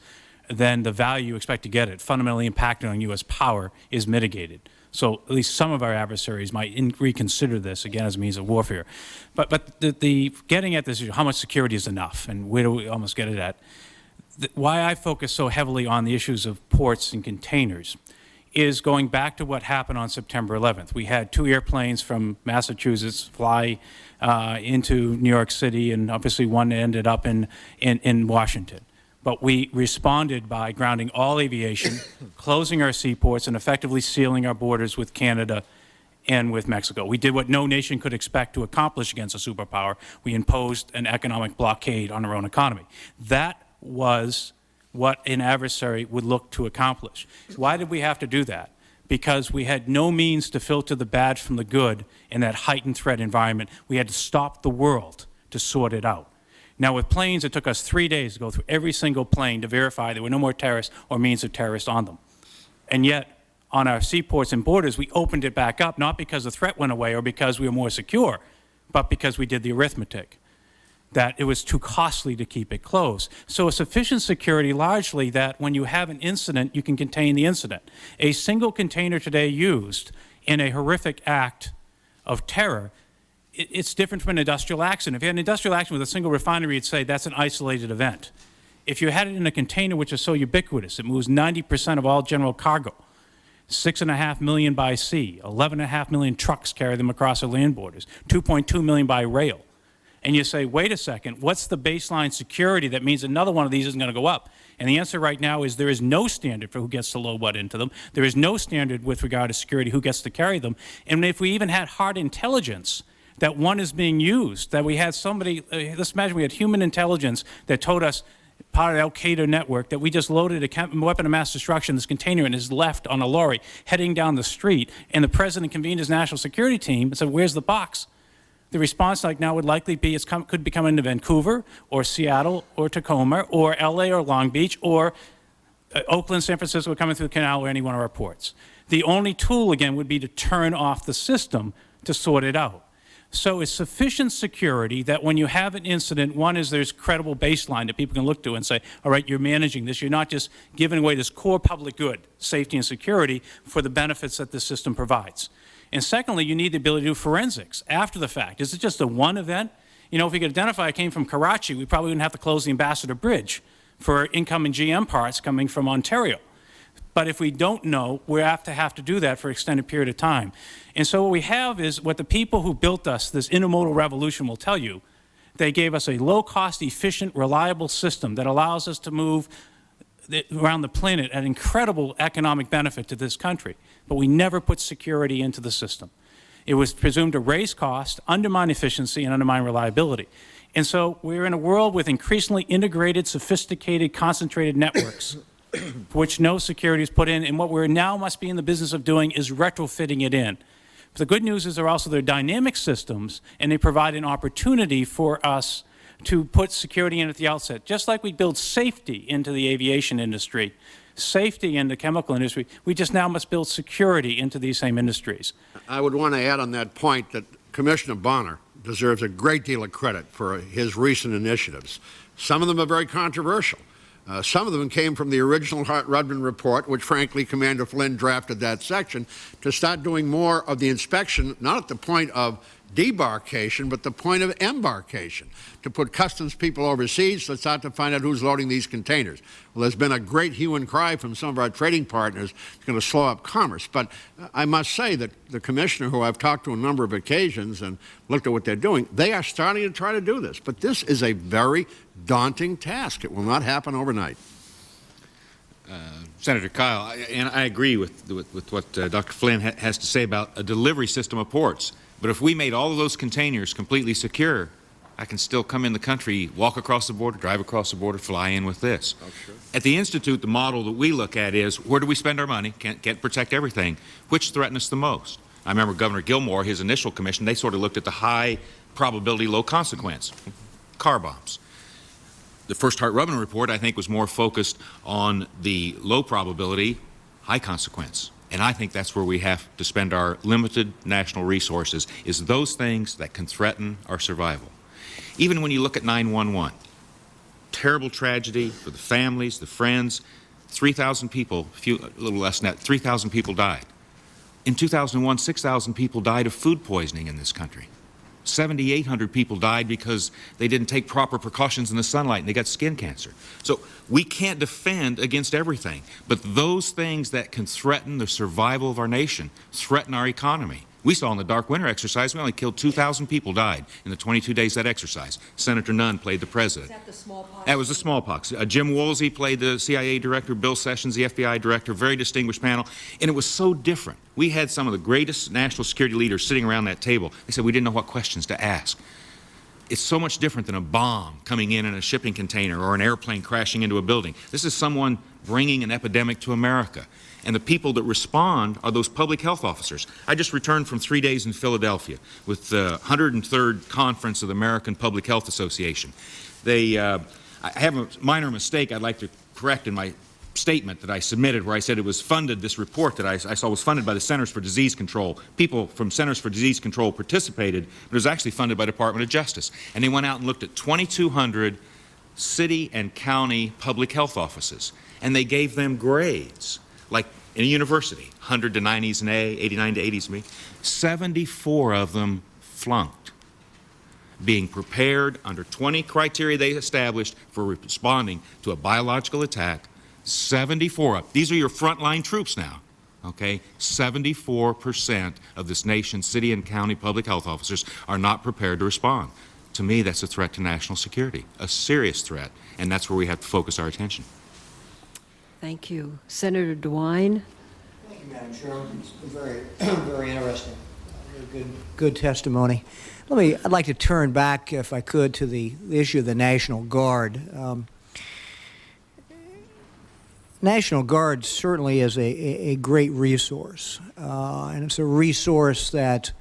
S9: then the value you expect to get it, fundamentally impacting on U.S. power, is mitigated. So at least some of our adversaries might reconsider this, again, as a means of warfare. But the getting at this issue, how much security is enough, and where do we almost get it at? Why I focus so heavily on the issues of ports and containers is going back to what happened on September 11th. We had 2 airplanes from Massachusetts fly into New York City, and obviously one ended up in Washington. But we responded by grounding all aviation, closing our seaports, and effectively sealing our borders with Canada and with Mexico. We did what no nation could expect to accomplish against a superpower. We imposed an economic blockade on our own economy. That was what an adversary would look to accomplish. Why did we have to do that? Because we had no means to filter the bad from the good in that heightened threat environment. We had to stop the world to sort it out. Now, with planes, it took us 3 days to go through every single plane to verify there were no more terrorists or means of terrorists on them. And yet, on our seaports and borders, we opened it back up, not because the threat went away or because we were more secure, but because we did the arithmetic, that it was too costly to keep it closed. So a sufficient security, largely, that when you have an incident, you can contain the incident. A single container today used in a horrific act of terror, it's different from an industrial accident. If you had an industrial accident with a single refinery, you'd say that's an isolated event. If you had it in a container which is so ubiquitous, it moves 90% of all general cargo, 6.5 million by sea, 11.5 million trucks carry them across our land borders, 2.2 million by rail. And you say, wait a second, what's the baseline security that means another one of these isn't going to go up? And the answer right now is there is no standard for who gets to load what into them. There is no standard with regard to security who gets to carry them. And if we even had hard intelligence that one is being used, that we had somebody, let's imagine we had human intelligence that told us part of the Al-Qaeda network, that we just loaded a weapon of mass destruction, this container, and is left on a lorry heading down the street, and the president convened his national security team and said, where's the box? The response like now would likely be could be coming to Vancouver or Seattle or Tacoma or LA or Long Beach or Oakland, San Francisco, coming through the canal or any one of our ports. The only tool, again, would be to turn off the system to sort it out. So it's sufficient security that when you have an incident, one is there's credible baseline that people can look to and say, all right, you're managing this. You're not just giving away this core public good, safety and security, for the benefits that the system provides. And secondly, you need the ability to do forensics after the fact. Is it just a one event? You know, if we could identify it came from Karachi, we probably wouldn't have to close the Ambassador Bridge for incoming GM parts coming from Ontario. But if we don't know, we have to do that for an extended period of time. And so what we have is what the people who built us, this intermodal revolution, will tell you. They gave us a low-cost, efficient, reliable system that allows us to move around the planet at incredible economic benefit to this country. But we never put security into the system. It was presumed to raise cost, undermine efficiency, and undermine reliability. And so we're in a world with increasingly integrated, sophisticated, concentrated networks for which no security is put in, and what we now must be in the business of doing is retrofitting it in. But the good news is they're dynamic systems, and they provide an opportunity for us to put security in at the outset. Just like we build safety into the aviation industry, safety in the chemical industry, we just now must build security into these same industries.
S8: I would want to add on that point that Commissioner Bonner deserves a great deal of credit for his recent initiatives. Some of them are very controversial. Some of them came from the original Rudman report, which frankly Commander Flynn drafted that section, to start doing more of the inspection, not at the point of debarkation, but the point of embarkation, to put customs people overseas to start to find out who's loading these containers. Well, there's been a great hue and cry from some of our trading partners. It's going to slow up commerce. But I must say that the commissioner, who I've talked to on a number of occasions and looked at what they're doing, they are starting to try to do this. But this is a very daunting task. It will not happen overnight.
S11: Senator Kyle, and I agree with what Dr. Flynn has to say about a delivery system of ports. But if we made all of those containers completely secure, I can still come in the country, walk across the border, drive across the border, fly in with this. Oh, sure. At the Institute, the model that we look at is, where do we spend our money? Can't protect everything. Which threaten us the most? I remember Governor Gilmore, his initial commission, they sort of looked at the high probability, low consequence, car bombs. The first Hart-Rubin report, I think, was more focused on the low probability, high consequence. And I think that's where we have to spend our limited national resources, is those things that can threaten our survival. Even when you look at 911, terrible tragedy for the families, the friends, 3,000 people, a little less than that, 3,000 people died. In 2001, 6,000 people died of food poisoning in this country. 7,800 people died because they didn't take proper precautions in the sunlight and they got skin cancer. So we can't defend against everything, but those things that can threaten the survival of our nation, threaten our economy. We saw in the Dark Winter exercise, we only killed 2,000 people died in the 22 days of that exercise. Senator Nunn played the president.
S2: Is that the smallpox?
S11: That was the smallpox. Jim Woolsey played the CIA director, Bill Sessions, the FBI director, very distinguished panel, and it was so different. We had some of the greatest national security leaders sitting around that table. They said we didn't know what questions to ask. It's so much different than a bomb coming in a shipping container or an airplane crashing into a building. This is someone bringing an epidemic to America. And the people that respond are those public health officers. I just returned from 3 days in Philadelphia with the 103rd Conference of the American Public Health Association. I have a minor mistake I'd like to correct in my statement that I submitted, where I said it was funded, this report that I saw was funded by the Centers for Disease Control. People from Centers for Disease Control participated, but it was actually funded by the Department of Justice. And they went out and looked at 2,200 city and county public health offices, and they gave them grades. Like in a university, 100 to 90s an A, 89 to 80s B. 74 of them flunked, being prepared under 20 criteria they established for responding to a biological attack. 74 of these are your frontline troops now, okay? 74% of this nation's city and county public health officers are not prepared to respond. To me, that's a threat to national security, a serious threat, and that's where we have to focus our attention.
S2: Thank you. Senator DeWine.
S4: Thank you, Madam Chairman. It's been very interesting. Good testimony. I'd like to turn back, if I could, to the issue of the National Guard. National Guard certainly is a great resource, and it's a resource that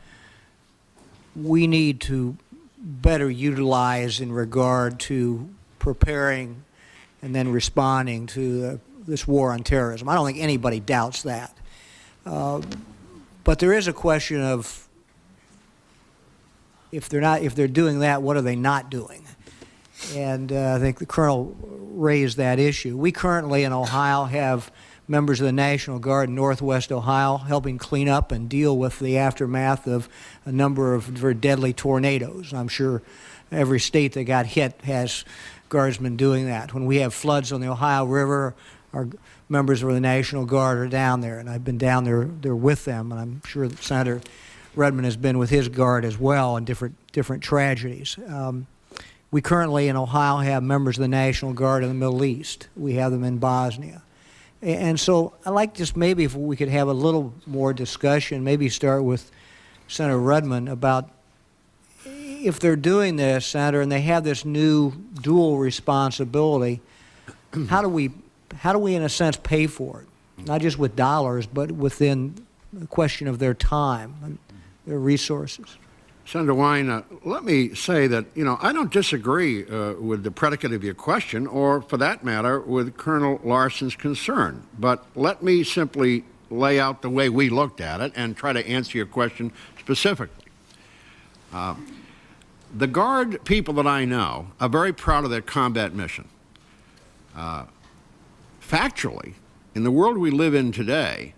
S4: we need to better utilize in regard to preparing and then responding to this war on terrorism. I don't think anybody doubts that. But there is a question of if they're doing that, what are they not doing? And I think the Colonel raised that issue. We currently in Ohio have members of the National Guard in Northwest Ohio helping clean up and deal with the aftermath of a number of very deadly tornadoes. I'm sure every state that got hit has guardsmen doing that. When we have floods on the Ohio River, our members of the National Guard are down there, and I've been down there with them, and I'm sure that Senator Rudman has been with his Guard as well in different tragedies. We currently in Ohio have members of the National Guard in the Middle East. We have them in Bosnia. And so I'd like just maybe if we could have a little more discussion, maybe start with Senator Rudman about if they're doing this, Senator, and they have this new dual responsibility, how do we in a sense pay for it? Not just with dollars, but within the question of their time and their resources.
S8: Senator Wine, let me say that, I don't disagree with the predicate of your question, or for that matter, with Colonel Larsen's concern. But let me simply lay out the way we looked at it and try to answer your question specifically. The Guard people that I know are very proud of their combat mission. Factually, in the world we live in today,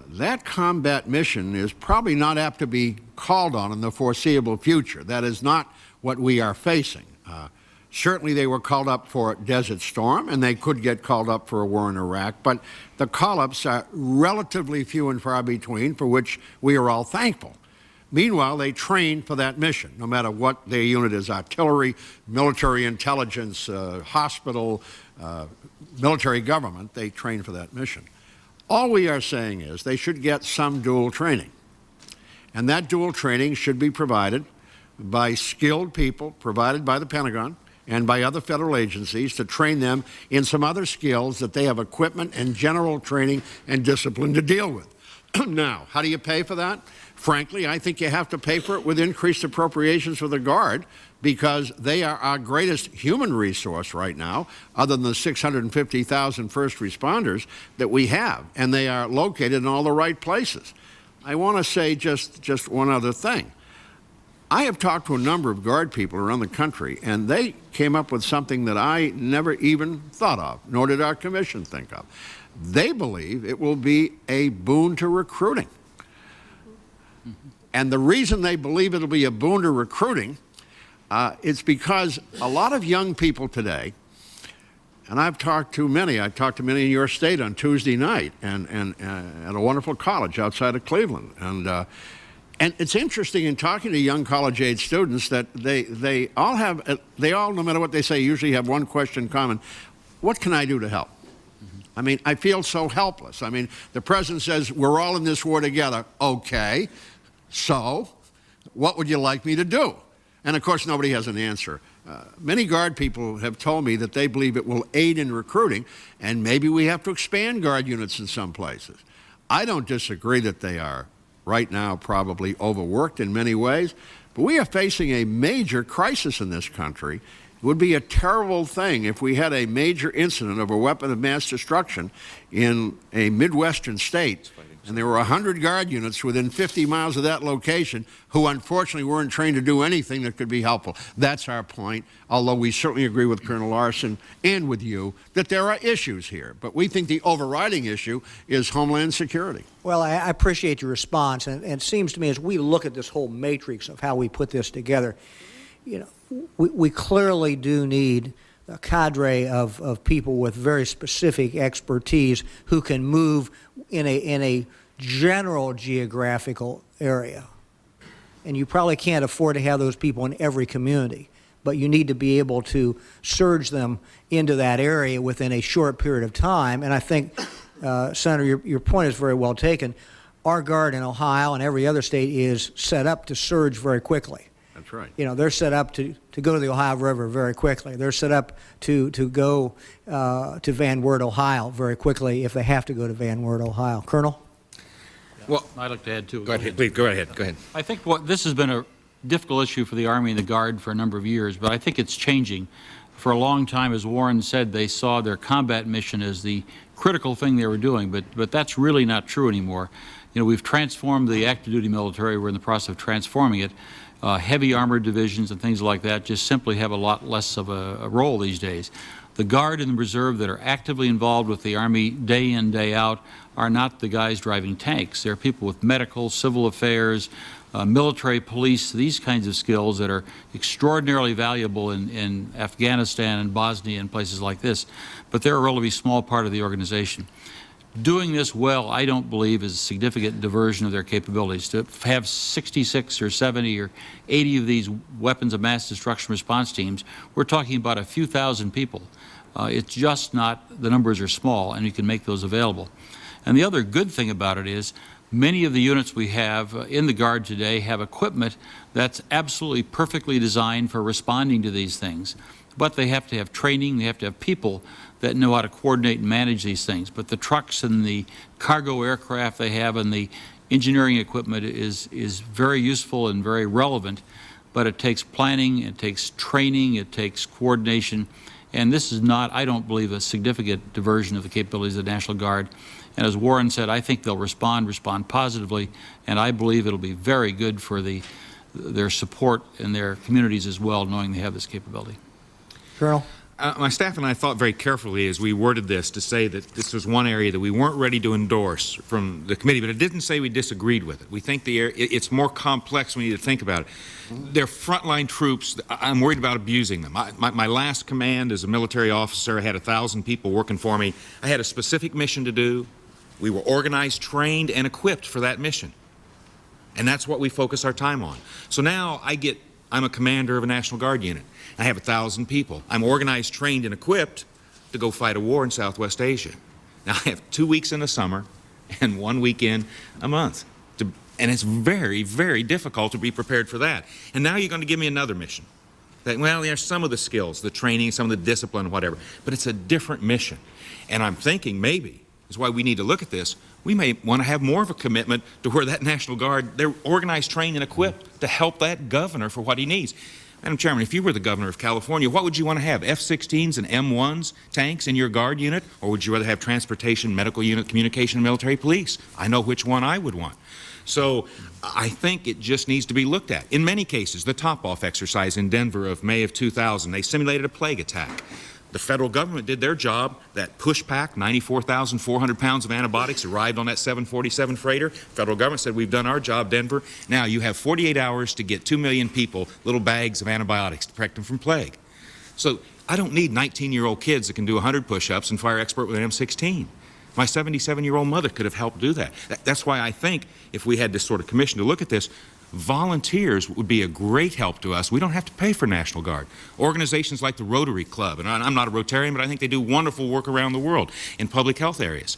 S8: that combat mission is probably not apt to be called on in the foreseeable future. That is not what we are facing. Certainly they were called up for Desert Storm, and they could get called up for a war in Iraq, but the call-ups are relatively few and far between, for which we are all thankful. Meanwhile, they train for that mission, no matter what their unit is: artillery, military intelligence, hospital, military government. They train for that mission. All we are saying is they should get some dual training. And that dual training should be provided by skilled people, provided by the Pentagon and by other federal agencies, to train them in some other skills that they have equipment and general training and discipline to deal with. Now, how do you pay for that? Frankly, I think you have to pay for it with increased appropriations for the Guard, because they are our greatest human resource right now, other than the 650,000 first responders that we have, and they are located in all the right places. I want to say just one other thing. I have talked to a number of Guard people around the country, and they came up with something that I never even thought of, nor did our commission think of. They believe it will be a boon to recruiting. And the reason they believe it'll be a boon to recruiting it's because a lot of young people today, and I talked to many in your state on Tuesday night, and at a wonderful college outside of Cleveland. And it's interesting in talking to young college-age students that they all, no matter what they say, usually have one question in common: what can I do to help? I mean, I feel so helpless. I mean, the president says, we're all in this war together. Okay, so what would you like me to do? And, of course, nobody has an answer. Many Guard people have told me that they believe it will aid in recruiting, and maybe we have to expand Guard units in some places. I don't disagree that they are, right now, probably overworked in many ways, but we are facing a major crisis in this country. It would be a terrible thing if we had a major incident of a weapon of mass destruction in a Midwestern state, and there were 100 Guard units within 50 miles of that location who unfortunately weren't trained to do anything that could be helpful. That's our point, although we certainly agree with Colonel Larsen and with you that there are issues here. But we think the overriding issue is Homeland Security.
S4: Well, I appreciate your response, and it seems to me as we look at this whole matrix of how we put this together, we clearly do need a cadre of people with very specific expertise who can move in a general geographical area. And you probably can't afford to have those people in every community, but you need to be able to surge them into that area within a short period of time. And I think, Senator, your point is very well taken. Our Guard in Ohio and every other state is set up to surge very quickly.
S8: That's right.
S4: You know, they're set up to go to the Ohio River very quickly. They're set up to go to Van Wert, Ohio very quickly if they have to go to Van Wert, Ohio. Colonel?
S11: Well,
S10: I'd like to add, too.
S11: go ahead, please, go ahead.
S10: I think this has been a difficult issue for the Army and the Guard for a number of years, but I think it's changing. For a long time, as Warren said, they saw their combat mission as the critical thing they were doing, but that's really not true anymore. You know, we've transformed the active duty military. We're in the process of transforming it. Heavy armored divisions and things like that just simply have a lot less of a role these days. The Guard and the Reserve that are actively involved with the Army day in, day out are not the guys driving tanks. They're people with medical, civil affairs, military police, these kinds of skills that are extraordinarily valuable in Afghanistan and Bosnia and places like this, but they're a relatively small part of the organization. Doing this well, I don't believe, is a significant diversion of their capabilities. To have 66 or 70 or 80 of these weapons of mass destruction response teams, we're talking about a few thousand people. It's just not, the numbers are small, and you can make those available. And the other good thing about it is many of the units we have in the Guard today have equipment that's absolutely perfectly designed for responding to these things. But they have to have training, they have to have people that know how to coordinate and manage these things. But the trucks and the cargo aircraft they have and the engineering equipment is very useful and very relevant, but it takes planning, it takes training, it takes coordination, and this is not, I don't believe, a significant diversion of the capabilities of the National Guard. And as Warren said, I think they'll respond positively, and I believe it'll be very good for their support in their communities as well, knowing they have this capability.
S4: Colonel?
S11: My staff and I thought very carefully as we worded this to say that this was one area that we weren't ready to endorse from the committee, but it didn't say we disagreed with it. We think it's more complex. We need to think about it. They're frontline troops. I'm worried about abusing them. My last command as a military officer, I had 1,000 people working for me. I had a specific mission to do. We were organized, trained, and equipped for that mission. And that's what we focus our time on. So now I'm a commander of a National Guard unit. I have 1,000 people. I'm organized, trained, and equipped to go fight a war in Southwest Asia. Now, I have 2 weeks in the summer and 1 weekend a month. And it's very, very difficult to be prepared for that. And now you're going to give me another mission. Well, there's some of the skills, the training, some of the discipline, whatever, but it's a different mission. And I'm thinking maybe, that's why we need to look at this, we may want to have more of a commitment to where that National Guard, they're organized, trained, and equipped to help that governor for what he needs. Madam Chairman, if you were the governor of California, what would you want to have? F-16s and M1s tanks in your Guard unit? Or would you rather have transportation, medical unit, communication, and military police? I know which one I would want. So I think it just needs to be looked at. In many cases, the top-off exercise in Denver of May of 2000, they simulated a plague attack. The federal government did their job. That push pack, 94,400 pounds of antibiotics, arrived on that 747 freighter. Federal government said, we've done our job, Denver. Now you have 48 hours to get 2 million people little bags of antibiotics to protect them from plague. So I don't need 19-year-old kids that can do 100 push-ups and fire expert with an M16. My 77-year-old mother could have helped do that. That's why I think if we had this sort of commission to look at this, volunteers would be a great help to us. We don't have to pay for National Guard. Organizations like the Rotary Club, and I'm not a Rotarian, but I think they do wonderful work around the world in public health areas.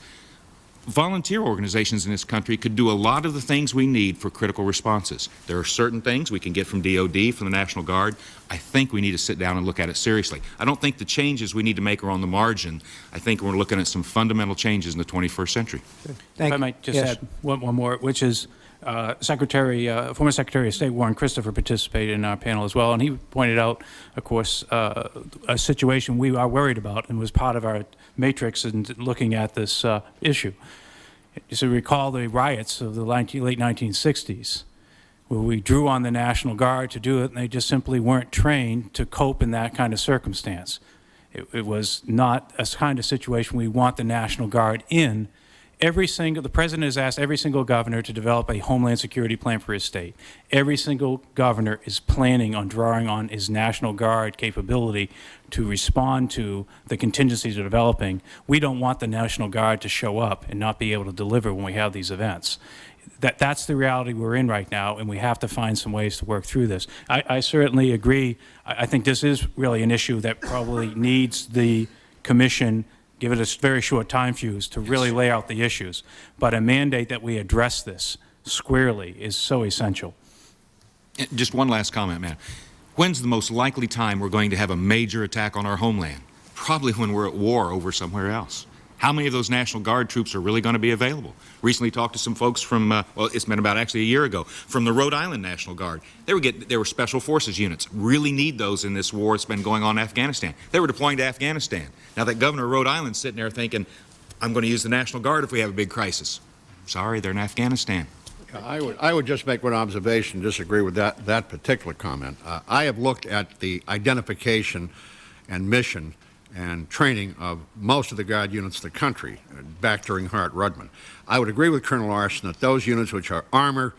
S11: Volunteer organizations in this country could do a lot of the things we need for critical responses. There are certain things we can get from DOD, from the National Guard. I think we need to sit down and look at it seriously. I don't think the changes we need to make are on the margin. I think we're looking at some fundamental changes in the 21st century.
S4: Thank
S9: If I might just add one more, which is former Secretary of State Warren Christopher participated in our panel as well, and he pointed out, of course, a situation we are worried about and was part of our matrix in looking at this issue. So recall the riots of the late 1960s, where we drew on the National Guard to do it, and they just simply weren't trained to cope in that kind of circumstance. It was not a kind of situation we want the National Guard in. The president has asked every single governor to develop a Homeland Security plan for his state. Every single governor is planning on drawing on his National Guard capability to respond to the contingencies they're developing. We don't want the National Guard to show up and not be able to deliver when we have these events. That's the reality we're in right now, and we have to find some ways to work through this. I certainly agree. I think this is really an issue that probably needs the commission, give it a very short time fuse to really lay out the issues. But a mandate that we address this squarely is so essential.
S11: Just one last comment, man. When's the most likely time we're going to have a major attack on our homeland? Probably when we're at war over somewhere else. How many of those National Guard troops are really going to be available? Recently talked to some folks from, well, it's been about actually a year ago, from the Rhode Island National Guard. They were special forces units. Really need those in this war that's been going on in Afghanistan. They were deploying to Afghanistan. Now that governor of Rhode Island's sitting there thinking, I'm going to use the National Guard if we have a big crisis. Sorry, they're in Afghanistan.
S8: I would just make one observation, disagree with that particular comment. I have looked at the identification and mission and training of most of the Guard units in the country back during Warren Rudman. I would agree with Colonel Larsen that those units which are armor,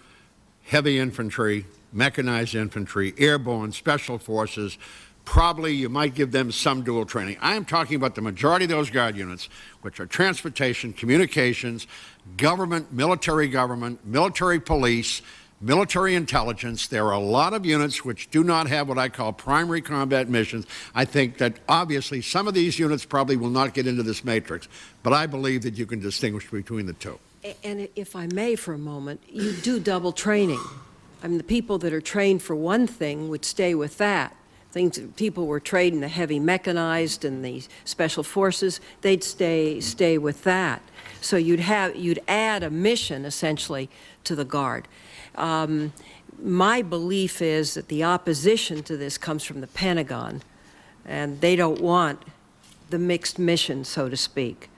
S8: heavy infantry, mechanized infantry, airborne, special forces, probably you might give them some dual training. I am talking about the majority of those Guard units, which are transportation, communications, government, military police, military intelligence. There are a lot of units which do not have what I call primary combat missions. I think that obviously some of these units probably will not get into this matrix, but I believe that you can distinguish between the two.
S2: And if I may for a moment, you do double training. I mean, the people that are trained for one thing would stay with that. People were trained in the heavy mechanized and the special forces, they'd stay with that. So you'd add a mission essentially to the Guard. My belief is that the opposition to this comes from the Pentagon, and they don't want the mixed mission, so to speak.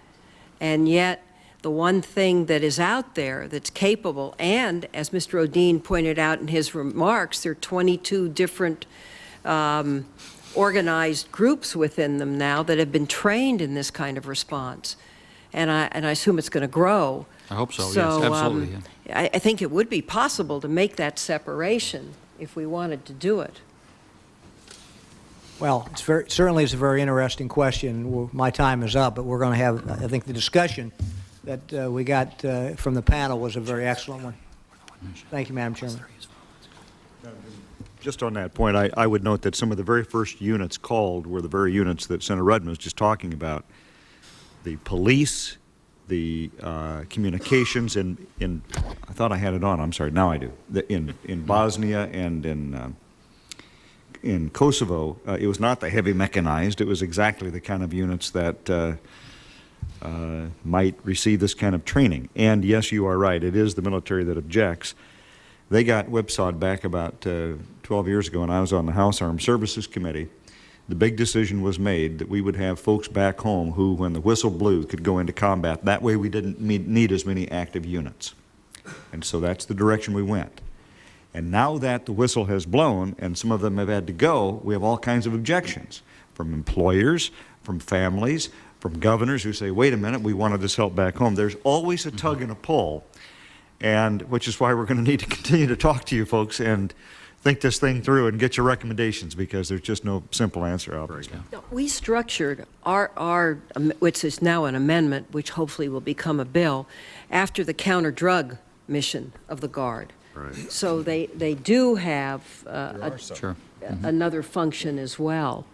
S2: And yet, the one thing that is out there that's capable, and as Mr. Odine pointed out in his remarks, there are 22 different organized groups within them now that have been trained in this kind of response. And I assume it's going to grow.
S10: I hope so, yes, absolutely. Yeah.
S2: I think it would be possible to make that separation if we wanted to do it.
S4: Well, certainly it's a very interesting question. My time is up, but we're going to have, I think the discussion that we got from the panel was a very excellent one. Thank you, Madam Chairman.
S6: Just on that point, I would note that some of the very first units called were the very units that Senator Rudman was just talking about. The police, the communications, in I thought I had it on, I'm sorry, now I do. In Bosnia and in Kosovo, it was not the heavy mechanized, it was exactly the kind of units that might receive this kind of training. And yes, you are right, it is the military that objects. They got whipsawed back about 12 years ago, and I was on the House Armed Services Committee. The big decision was made that we would have folks back home who, when the whistle blew, could go into combat. That way we didn't need as many active units. And so that's the direction we went. And now that the whistle has blown and some of them have had to go, we have all kinds of objections from employers, from families, from governors who say, wait a minute, we wanted this help back home. There's always a tug and a pull, and which is why we're going to need to continue to talk to you folks and think this thing through and get your recommendations, because there's just no simple answer, obviously.
S2: We structured our which is now an amendment, which hopefully will become a bill, after the counter-drug mission of the Guard. Right. So they do have another function as well.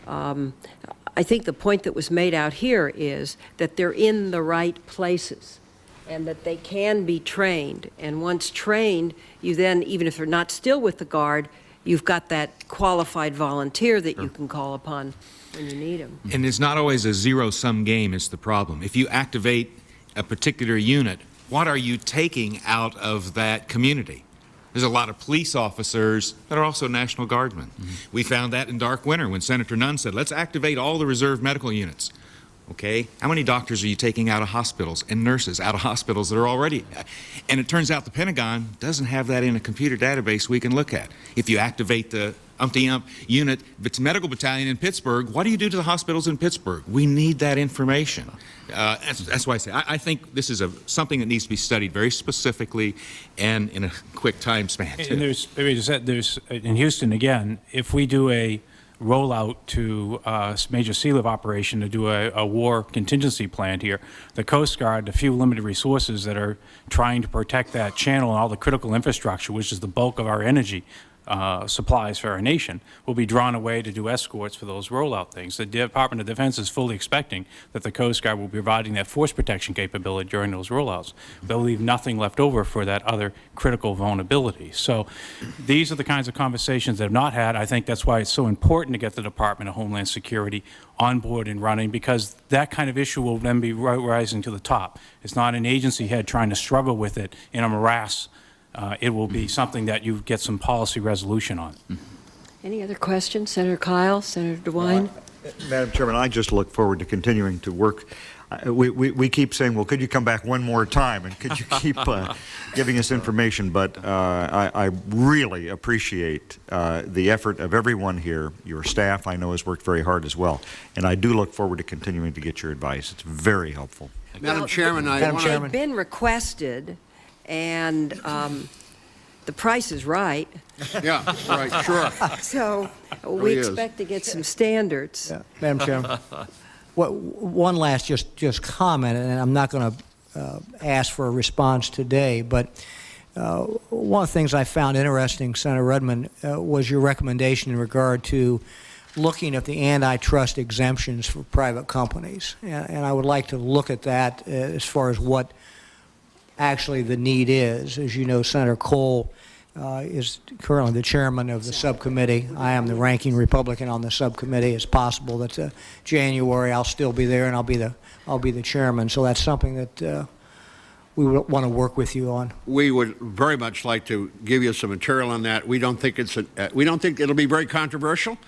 S2: I think the point that was made out here is that they're in the right places and that they can be trained. And once trained, you then, even if they're not still with the Guard, you've got that qualified volunteer that you can call upon when you need them.
S11: And it's not always a zero-sum game is the problem. If you activate a particular unit, what are you taking out of that community? There's a lot of police officers that are also National Guardsmen. We found that in Dark Winter when Senator Nunn said, let's activate all the reserve medical units. Okay, how many doctors are you taking out of hospitals and nurses out of hospitals that are already? And it turns out the Pentagon doesn't have that in a computer database we can look at. If you activate the umpty-ump unit, if it's a medical battalion in Pittsburgh, what do you do to the hospitals in Pittsburgh? We need that information. That's why I say I think this is something that needs to be studied very specifically and in a quick time span.
S9: And there's in Houston again, if we do a rollout to a major SEALIV operation to do a war contingency plan here, the Coast Guard, the few limited resources that are trying to protect that channel and all the critical infrastructure, which is the bulk of our energy, supplies for our nation will be drawn away to do escorts for those rollout things. The Department of Defense is fully expecting that the Coast Guard will be providing that force protection capability during those rollouts. They'll leave nothing left over for that other critical vulnerability. So these are the kinds of conversations they've not had. I think that's why it's so important to get the Department of Homeland Security on board and running, because that kind of issue will then be rising to the top. It's not an agency head trying to struggle with it in a morass. It will be something that you get some policy resolution on.
S2: Any other questions? Senator Kyle, Senator DeWine?
S6: Madam Chairman, I just look forward to continuing to work. We keep saying, well, could you come back one more time, and could you keep giving us information? But I really appreciate the effort of everyone here. Your staff, I know, has worked very hard as well. And I do look forward to continuing to get your advice. It's very helpful.
S8: Madam Chairman,
S2: They've been requested, and the price is right.
S8: Yeah, right, sure.
S2: So we expect to get some standards.
S4: Yeah, Madam Chairman. One last just comment, and I'm not going to ask for a response today, but one of the things I found interesting, Senator Rudman, was your recommendation in regard to looking at the antitrust exemptions for private companies. And I would like to look at that as far as what actually the need is. As you know, Senator Cole is currently the chairman of the subcommittee. I am the ranking Republican on the subcommittee. It's possible that January I'll still be there, and I'll be the chairman. So that's something that we would want to work with you on.
S8: We would very much like to give you some material on that. We don't think it'll be very controversial.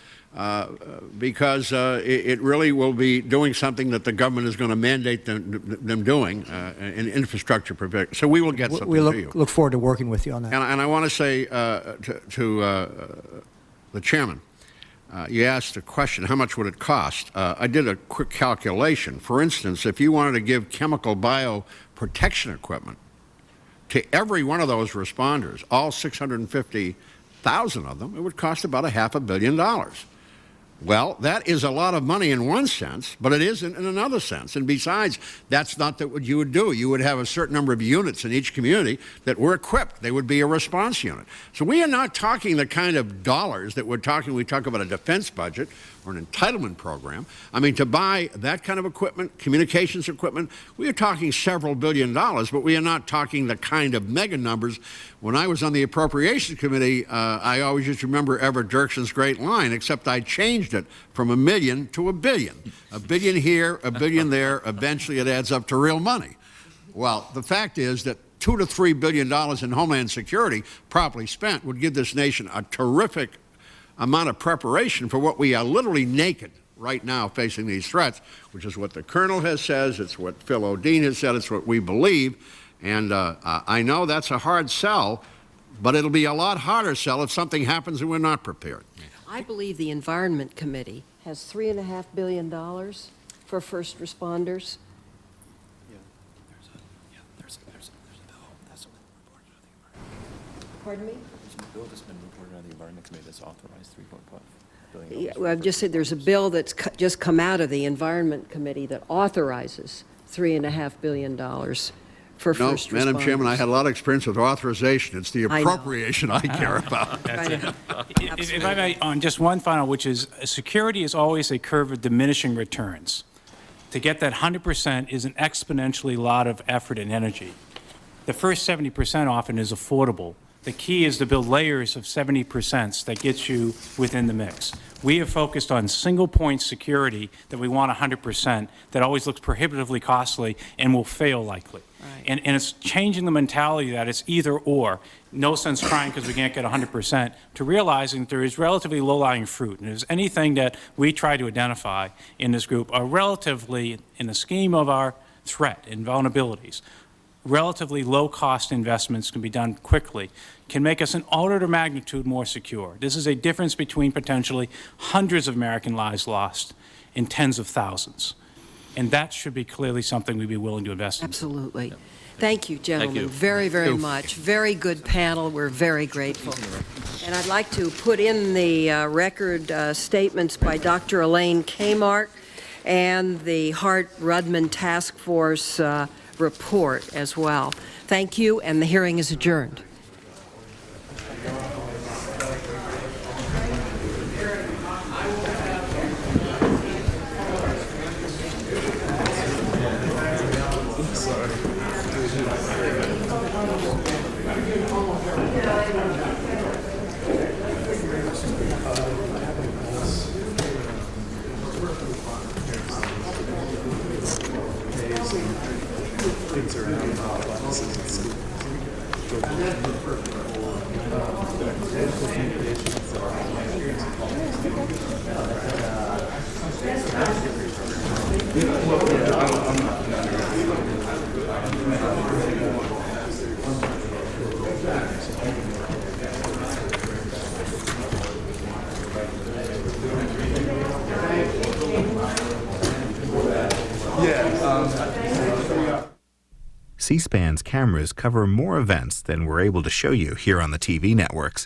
S8: Because it really will be doing something that the government is going to mandate them doing in infrastructure provision. So we will get something to you.
S4: We look forward to working with you on that.
S8: And I want to say to the chairman, you asked a question, how much would it cost? I did a quick calculation. For instance, if you wanted to give chemical bioprotection equipment to every one of those responders, all 650,000 of them, it would cost about $500 million. Well, that is a lot of money in one sense, but it isn't in another sense. And besides, that's not what you would do. You would have a certain number of units in each community that were equipped. They would be a response unit. So we are not talking the kind of dollars that we're talking. We talk about a defense budget or an entitlement program. I mean, to buy that kind of equipment, communications equipment, we are talking several $1 billion, but we are not talking the kind of mega numbers. When I was on the Appropriations Committee, I always used to remember Everett Dirksen's great line, except I changed it from $1 million to $1 billion. $1 billion here, $1 billion there, eventually it adds up to real money. Well, the fact is that $2 to $3 billion in Homeland Security, properly spent, would give this nation a terrific amount of preparation for what we are literally naked right now facing these threats, which is what the Colonel has said, it's what Phil O'Dean has said, it's what we believe. And I know that's a hard sell, but it'll be a lot harder sell if something happens and we're not prepared.
S2: I believe the Environment Committee has $3.5 billion for first responders.
S12: There's a bill. That's what reported on the Environment.
S2: Pardon me?
S12: There's a bill that's been reported on the Environment Committee that's authorized $3.5 billion.
S2: Yeah, well, I've just said there's a bill that's just come out of the Environment Committee that authorizes $3.5 billion for first responders.
S8: Madam Chairman, I had a lot of experience with authorization. It's the appropriation I care about.
S9: If I may, on just one final, which is security is always a curve of diminishing returns. To get that 100% is an exponentially lot of effort and energy. The first 70% often is affordable. The key is to build layers of 70% that gets you within the mix. We have focused on single point security that we want 100%, that always looks prohibitively costly and will fail likely. Right. And it's changing the mentality that it's either or. No sense trying because we can't get 100%, to realizing that there is relatively low-lying fruit. And if there's anything that we try to identify in this group are relatively, in the scheme of our threat and vulnerabilities, relatively low-cost investments can be done quickly, can make us an order of magnitude more secure. This is a difference between potentially hundreds of American lives lost and tens of thousands. And that should be clearly something we'd be willing to invest in.
S2: Absolutely. Thank you, gentlemen,
S10: Thank you.
S2: very, very much. Very good panel. We're very grateful. And I'd like to put in the record statements by Dr. Elaine Kmart and the Hart-Rudman Task Force report as well. Thank you, and the hearing is adjourned.
S13: C-SPAN's cameras cover more events than we're able to show you here on the TV networks.